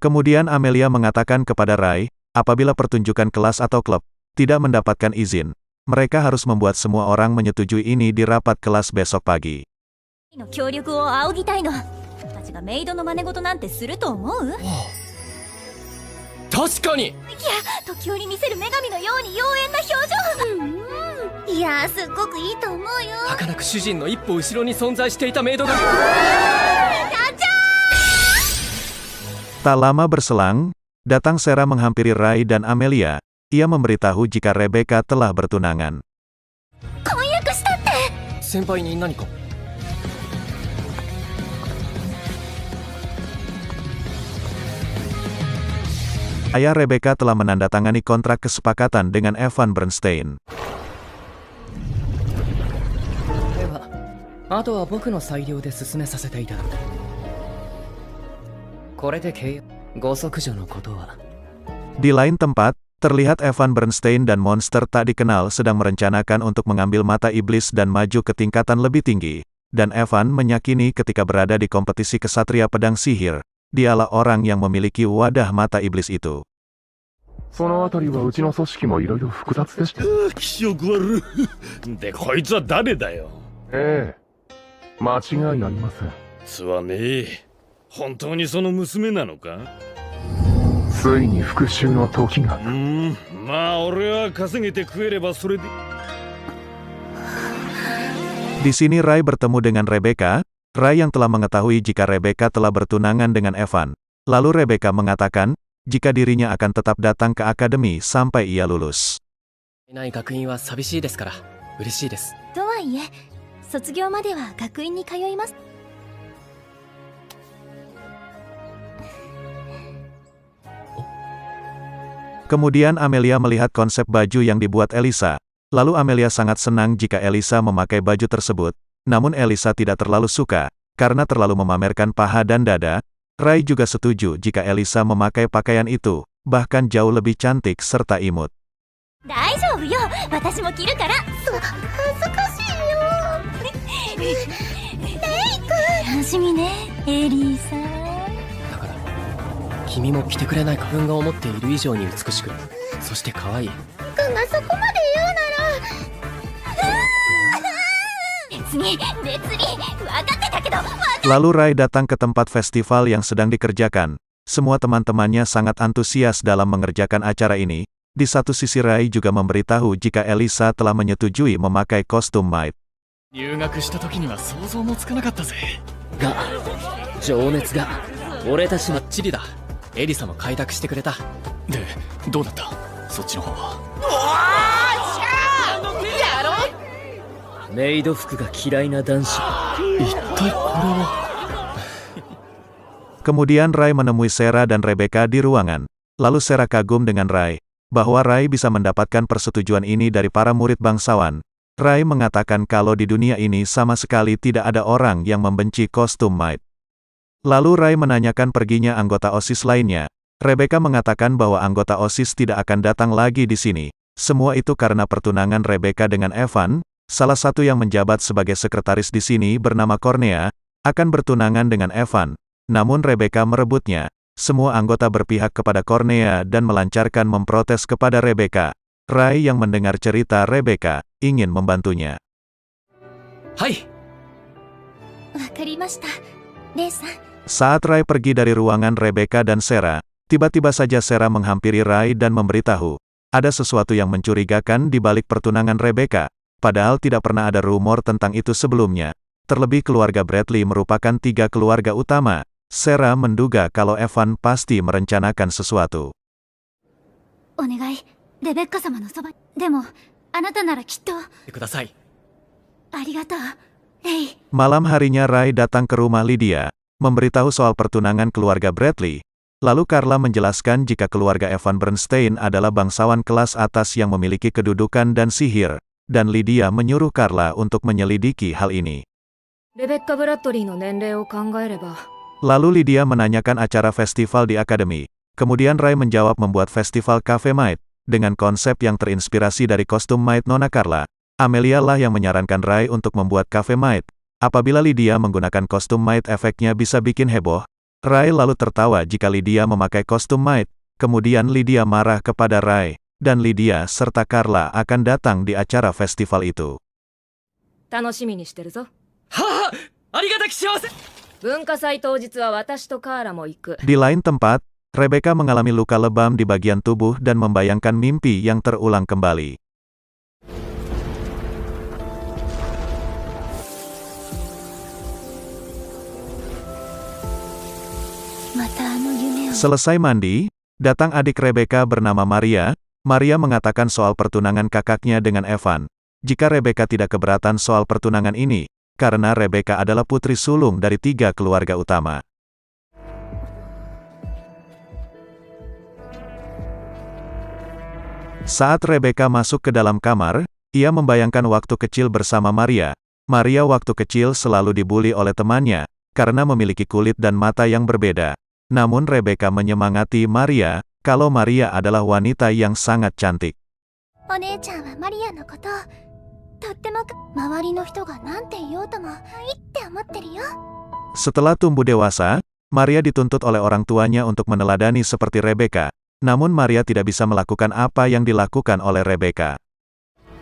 Kemudian Amelia mengatakan kepada Rai, apabila pertunjukan kelas atau klub tidak mendapatkan izin, mereka harus membuat semua orang menyetujui ini di rapat kelas besok pagi. の協力を仰ぎたいの。たちがメイドの真似事なんてすると思う？確かに。いや、時折見せる女神のように妖艶な表情。いや、すっごくいいと思うよ。儚く主人の一歩後ろに存在していたメイドが。 Tak lama berselang, datang Sarah menghampiri Rai dan Amelia. Ia memberitahu jika Rebecca telah bertunangan. 婚約したって。先輩に何か。 Ayah Rebecca telah menandatangani kontrak kesepakatan dengan Evan Bernstein. では、あとは僕の裁量で進めさせていただく。これで契約、ご息女のことは。 Di lain tempat, terlihat Evan Bernstein dan monster tak dikenal sedang merencanakan untuk mengambil mata iblis dan maju ke tingkatan lebih tinggi. Dan Evan meyakini ketika berada di kompetisi kesatria pedang sihir, dialah orang yang memiliki wadah mata iblis itu. そのあたりはうちの組織もいろいろ複雑でした。気色悪い。で、こいつは誰だよ。ええ、間違いありません。つわねえ。本当にその娘なのか？ついに復讐の時が。まあ俺は稼げて食えればそれで。Di sini Rai bertemu dengan Rebecca. Rai yang telah mengetahui jika Rebecca telah bertunangan dengan Evan. Lalu Rebecca mengatakan, jika dirinya akan tetap datang ke akademi sampai ia lulus. ない学院は寂しいですから嬉しいです。とはいえ卒業までは学院に通います。Kemudian Amelia melihat konsep baju yang dibuat Elisa. Lalu Amelia sangat senang jika Elisa memakai baju tersebut. Namun Elisa tidak terlalu suka, karena terlalu memamerkan paha dan dada. Rai juga setuju jika Elisa memakai pakaian itu, bahkan jauh lebih cantik serta imut. 大丈夫よ、私も着るから。恥ずかしいよ。レイ君。楽しみね、エリーさん。だから君も着てくれないか。自分が思っている以上に美しく、そして可愛い。君がそこまで言うなら。別に分かってたけど。Lalu Rai datang ke tempat festival yang sedang dikerjakan. Semua teman-temannya sangat antusias dalam mengerjakan acara ini. Di satu sisi Rai juga memberitahu jika Elisa telah menyetujui memakai kostum maid. 入学した時には想像もつかなかったぜ。が、情熱が、俺たちのバッチリだ。エリサも開拓してくれた。で、どうだった？そっちの方は。メイド服が嫌いな男子。一体これは。Kemudian Rai menemui Sarah dan Rebecca di ruangan. Lalu Sarah kagum dengan Rai, bahwa Rai bisa mendapatkan persetujuan ini dari para murid bangsawan. Rai mengatakan kalau di dunia ini sama sekali tidak ada orang yang membenci kostum maid. Lalu Rai menanyakan perginya anggota OSIS lainnya. Rebecca mengatakan bahwa anggota OSIS tidak akan datang lagi di sini. Semua itu karena pertunangan Rebecca dengan Evan, salah satu yang menjabat sebagai sekretaris di sini bernama Cornea, akan bertunangan dengan Evan. Namun Rebecca merebutnya. Semua anggota berpihak kepada Cornea dan melancarkan memprotes kepada Rebecca. Rai yang mendengar cerita Rebecca, ingin membantunya. Hai. わかりました、レイさん。 Saat Rai pergi dari ruangan Rebecca dan Sarah, tiba-tiba saja Sarah menghampiri Rai dan memberitahu, ada sesuatu yang mencurigakan di balik pertunangan Rebecca, padahal tidak pernah ada rumor tentang itu sebelumnya. Terlebih keluarga Bradley merupakan 3 keluarga utama. Sarah menduga kalau Evan pasti merencanakan sesuatu. お願い、レベッカ様のそば。でも、あなたならきっと。ください。ありがとう、レイ。 Malam harinya Rai datang ke rumah Lydia, memberitahu soal pertunangan keluarga Bradley. Lalu Carla menjelaskan jika keluarga Evan Bernstein adalah bangsawan kelas atas yang memiliki kedudukan dan sihir, dan Lydia menyuruh Carla untuk menyelidiki hal ini. レベッカ・ブラッドリーの年齢を考えれば。 Lalu Lydia menanyakan acara festival di akademi. Kemudian Rai menjawab membuat festival Cafe Maid, dengan konsep yang terinspirasi dari kostum maid Nona Carla. Amelia lah yang menyarankan Rai untuk membuat Cafe Maid. Apabila Lydia menggunakan kostum maid efeknya bisa bikin heboh. Rai lalu tertawa jika Lydia memakai kostum maid. Kemudian Lydia marah kepada Rai, dan Lydia serta Carla akan datang di acara festival itu. 楽しみにしてるぞ。はあ、ありがたき幸せ。文化祭当日は私とカーラも行く。 Di lain tempat, Rebecca mengalami luka lebam di bagian tubuh dan membayangkan mimpi yang terulang kembali. Selesai mandi, datang adik Rebecca bernama Maria. Maria mengatakan soal pertunangan kakaknya dengan Evan. Jika Rebecca tidak keberatan soal pertunangan ini, karena Rebecca adalah putri sulung dari 3 keluarga utama. Saat Rebecca masuk ke dalam kamar, ia membayangkan waktu kecil bersama Maria. Maria waktu kecil selalu dibully oleh temannya, karena memiliki kulit dan mata yang berbeda. Namun Rebecca menyemangati Maria, kalau Maria adalah wanita yang sangat cantik. お姉ちゃんはマリアのこととっても周りの人がなんて言おうともいいって思ってるよ。 Setelah tumbuh dewasa, Maria dituntut oleh orang tuanya untuk meneladani seperti Rebecca. Namun Maria tidak bisa melakukan apa yang dilakukan oleh Rebecca.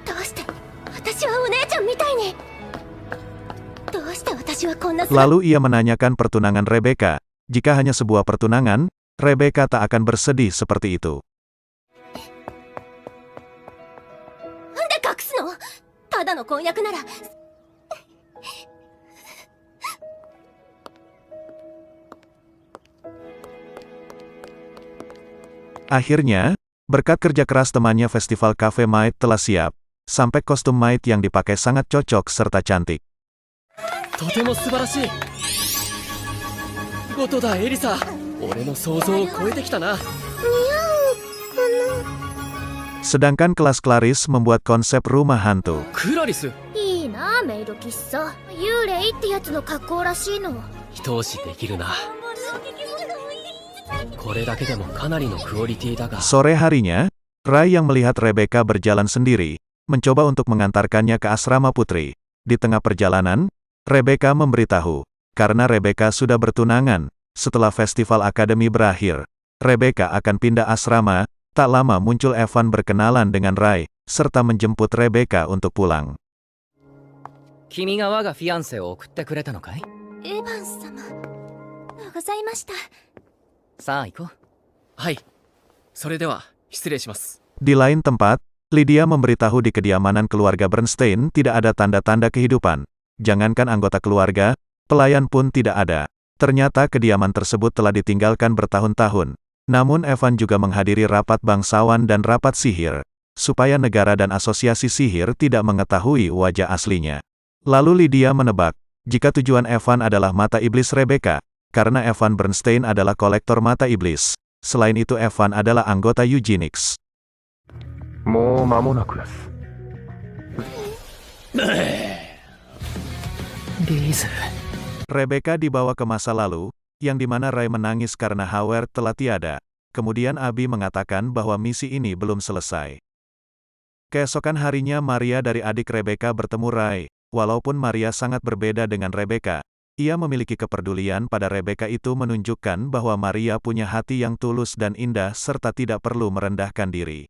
どうして私はお姉ちゃんみたいにどうして私はこんな Lalu ia menanyakan pertunangan Rebecca. Jika hanya sebuah pertunangan, Rebecca tak akan bersedih seperti itu. なんで隠すのただの婚約なら Akhirnya, berkat kerja keras temannya festival Cafe Might telah siap, sampai kostum Might yang dipakai sangat cocok serta cantik. とても素晴らしい。見事だエリサ。俺の想像を超えてきたな。 Sedangkan kelas Clarice membuat konsep rumah hantu. クラリス。いいなメイド喫茶幽霊ってやつの格好らしいの 一押しできるな。これだけでもかなりのクオリティだが。 Sore harinya, Rai yang melihat Rebecca berjalan sendiri, mencoba untuk mengantarkannya ke asrama putri. Di tengah perjalanan, Rebecca memberitahu, karena Rebecca sudah bertunangan, setelah festival akademi berakhir, Rebecca akan pindah asrama. Tak lama muncul Evan berkenalan dengan Rai, serta menjemput Rebecca untuk pulang. 君が我がフィアンセを送ってくれたのかい？エヴァンス様ございました。さあ行こう。はい。それでは失礼します。 Di lain tempat, Lydia memberitahu di kediamanan keluarga Bernstein tidak ada tanda-tanda kehidupan. Jangankan anggota keluarga, pelayan pun tidak ada. Ternyata kediaman tersebut telah ditinggalkan bertahun-tahun. Namun Evan juga menghadiri rapat bangsawan dan rapat sihir, supaya negara dan asosiasi sihir tidak mengetahui wajah aslinya. Lalu Lydia menebak, jika tujuan Evan adalah mata iblis Rebecca, karena Evan Bernstein adalah kolektor mata iblis. Selain itu Evan adalah anggota Eugenics. もう間もなくです。リーズ。 Rebecca dibawa ke masa lalu, yang dimana Rai menangis karena Howard telah tiada. Kemudian Abi mengatakan bahwa misi ini belum selesai. Keesokan harinya Maria dari adik Rebecca bertemu Rai. Walaupun Maria sangat berbeda dengan Rebecca, ia memiliki kepedulian pada Rebecca itu menunjukkan bahwa Maria punya hati yang tulus dan indah serta tidak perlu merendahkan diri.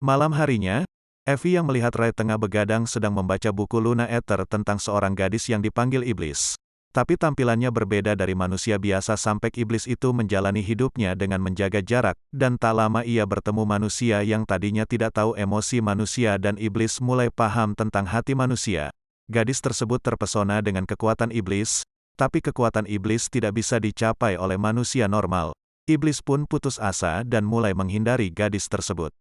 Malam harinya, Evie yang melihat Rai tengah begadang sedang membaca buku Luna Ether tentang seorang gadis yang dipanggil iblis. Tapi tampilannya berbeda dari manusia biasa sampai iblis itu menjalani hidupnya dengan menjaga jarak, dan tak lama ia bertemu manusia yang tadinya tidak tahu emosi manusia dan iblis mulai paham tentang hati manusia. Gadis tersebut terpesona dengan kekuatan iblis, tapi kekuatan iblis tidak bisa dicapai oleh manusia normal. Iblis pun putus asa dan mulai menghindari gadis tersebut.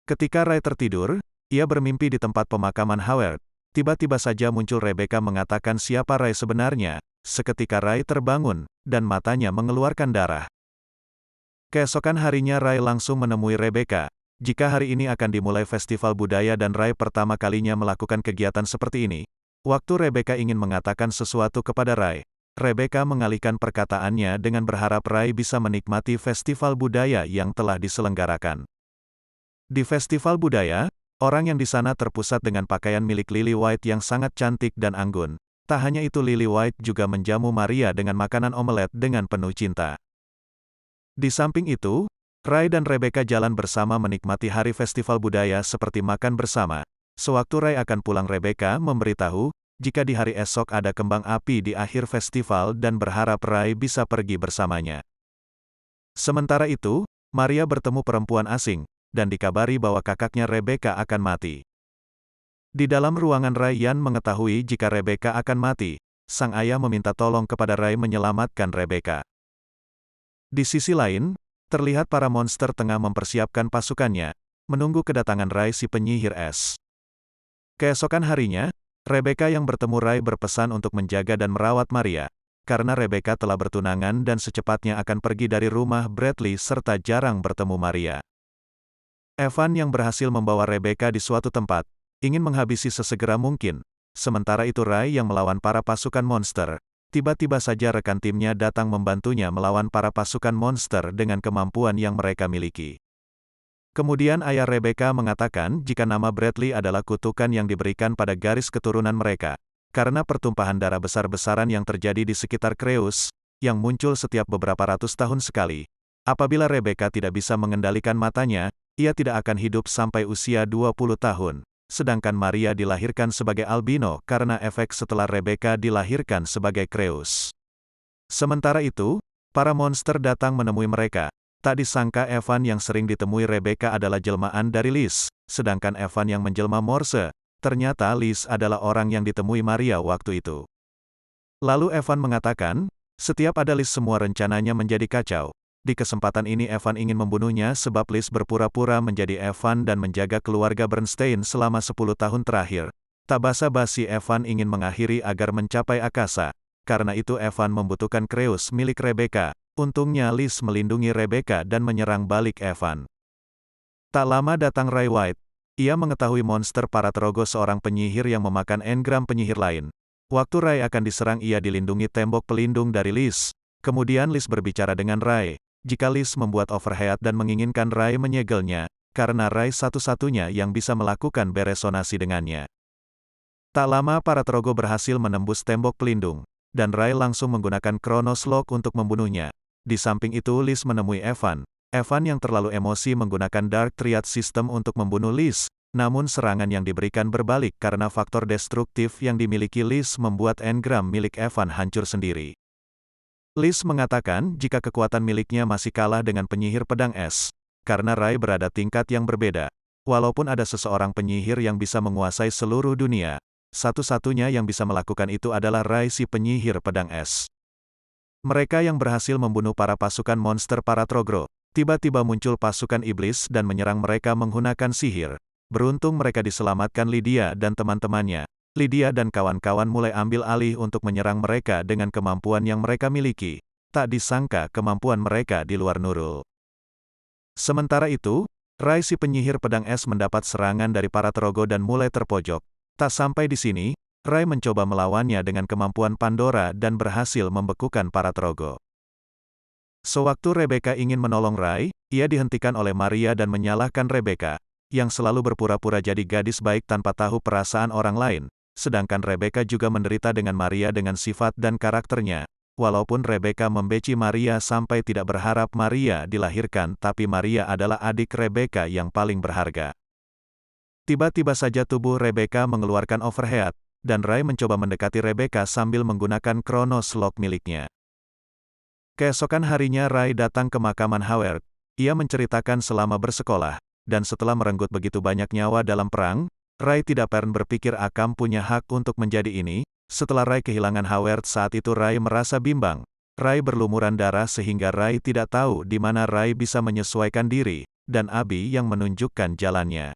Ketika Rai tertidur, ia bermimpi di tempat pemakaman Howard. Tiba-tiba saja muncul Rebecca mengatakan siapa Rai sebenarnya. Seketika Rai terbangun, dan matanya mengeluarkan darah. Keesokan harinya Rai langsung menemui Rebecca. Jika hari ini akan dimulai festival budaya dan Rai pertama kalinya melakukan kegiatan seperti ini, waktu Rebecca ingin mengatakan sesuatu kepada Rai, Rebecca mengalihkan perkataannya dengan berharap Rai bisa menikmati festival budaya yang telah diselenggarakan. Di festival budaya, orang yang di sana terpusat dengan pakaian milik Lily White yang sangat cantik dan anggun. Tak hanya itu, Lily White juga menjamu Maria dengan makanan omelet dengan penuh cinta. Di samping itu, Rai dan Rebecca jalan bersama menikmati hari festival budaya seperti makan bersama. Sewaktu Rai akan pulang, Rebecca memberitahu, jika di hari esok ada kembang api di akhir festival dan berharap Rai bisa pergi bersamanya. Sementara itu, Maria bertemu perempuan asing, dan dikabari bahwa kakaknya Rebecca akan mati. Di dalam ruangan Rai Yan mengetahui jika Rebecca akan mati, sang ayah meminta tolong kepada Rai menyelamatkan Rebecca. Di sisi lain, terlihat para monster tengah mempersiapkan pasukannya, menunggu kedatangan Rai si penyihir es. Keesokan harinya, Rebecca yang bertemu Rai berpesan untuk menjaga dan merawat Maria, karena Rebecca telah bertunangan dan secepatnya akan pergi dari rumah Bradley serta jarang bertemu Maria. Evan yang berhasil membawa Rebecca di suatu tempat, ingin menghabisi sesegera mungkin. Sementara itu Rai yang melawan para pasukan monster. Tiba-tiba saja rekan timnya datang membantunya melawan para pasukan monster dengan kemampuan yang mereka miliki. Kemudian ayah Rebecca mengatakan jika nama Bradley adalah kutukan yang diberikan pada garis keturunan mereka. Karena pertumpahan darah besar-besaran yang terjadi di sekitar Creus, yang muncul setiap beberapa ratus tahun sekali. Apabila Rebecca tidak bisa mengendalikan matanya, ia tidak akan hidup sampai usia 20 tahun. Sedangkan Maria dilahirkan sebagai albino karena efek setelah Rebecca dilahirkan sebagai Creus. Sementara itu, para monster datang menemui mereka. Tak disangka Evan yang sering ditemui Rebecca adalah jelmaan dari Liz, sedangkan Evan yang menjelma Morse. Ternyata Liz adalah orang yang ditemui Maria waktu itu. Lalu Evan mengatakan, setiap ada Liz semua rencananya menjadi kacau. Di kesempatan ini Evan ingin membunuhnya sebab Liz berpura-pura menjadi Evan dan menjaga keluarga Bernstein selama 10 tahun terakhir. Tak basa-basi Evan ingin mengakhiri agar mencapai Akasa. Karena itu Evan membutuhkan Creus milik Rebecca. Untungnya Liz melindungi Rebecca dan menyerang balik Evan. Tak lama datang Ray White. Ia mengetahui monster Paratrogo seorang penyihir yang memakan engram penyihir lain. Waktu Ray akan diserang ia dilindungi tembok pelindung dari Liz. Kemudian Liz berbicara dengan Ray. Jika Liz membuat overheat dan menginginkan Ray menyegelnya, karena Ray satu-satunya yang bisa melakukan beresonasi dengannya. Tak lama Paratrogo berhasil menembus tembok pelindung, dan Ray langsung menggunakan Chronos Lock untuk membunuhnya. Di samping itu Liz menemui Evan. Evan yang terlalu emosi menggunakan Dark Triad System untuk membunuh Liz, namun serangan yang diberikan berbalik karena faktor destruktif yang dimiliki Liz membuat engram milik Evan hancur sendiri. Liz mengatakan jika kekuatan miliknya masih kalah dengan penyihir pedang es, karena Ray berada tingkat yang berbeda. Walaupun ada seseorang penyihir yang bisa menguasai seluruh dunia, satu-satunya yang bisa melakukan itu adalah Ray si penyihir pedang es. Mereka yang berhasil membunuh para pasukan monster Paratrogo, tiba-tiba muncul pasukan iblis dan menyerang mereka menggunakan sihir. Beruntung mereka diselamatkan Lydia dan teman-temannya. Lydia dan kawan-kawan mulai ambil alih untuk menyerang mereka dengan kemampuan yang mereka miliki. Tak disangka kemampuan mereka di luar Nurul. Sementara itu, Ray si penyihir pedang es mendapat serangan dari Paratrogo dan mulai terpojok. Tak sampai di sini, Ray mencoba melawannya dengan kemampuan Pandora dan berhasil membekukan Paratrogo. Sewaktu Rebecca ingin menolong Ray, ia dihentikan oleh Maria dan menyalahkan Rebecca, yang selalu berpura-pura jadi gadis baik tanpa tahu perasaan orang lain. Sedangkan Rebecca juga menderita dengan Maria dengan sifat dan karakternya. Walaupun Rebecca membeci Maria sampai tidak berharap Maria dilahirkan, tapi Maria adalah adik Rebecca yang paling berharga. Tiba-tiba saja tubuh Rebecca mengeluarkan overheat, dan Ray mencoba mendekati Rebecca sambil menggunakan Chronos Lock miliknya. Keesokan harinya Ray datang ke makaman Howard. Ia menceritakan selama bersekolah, dan setelah merenggut begitu banyak nyawa dalam perang, Ray tidak pernah berpikir akan punya hak untuk menjadi ini. Setelah Ray kehilangan Howard saat itu Ray merasa bimbang. Ray berlumuran darah sehingga Ray tidak tahu di mana Ray bisa menyesuaikan diri, dan Abi yang menunjukkan jalannya.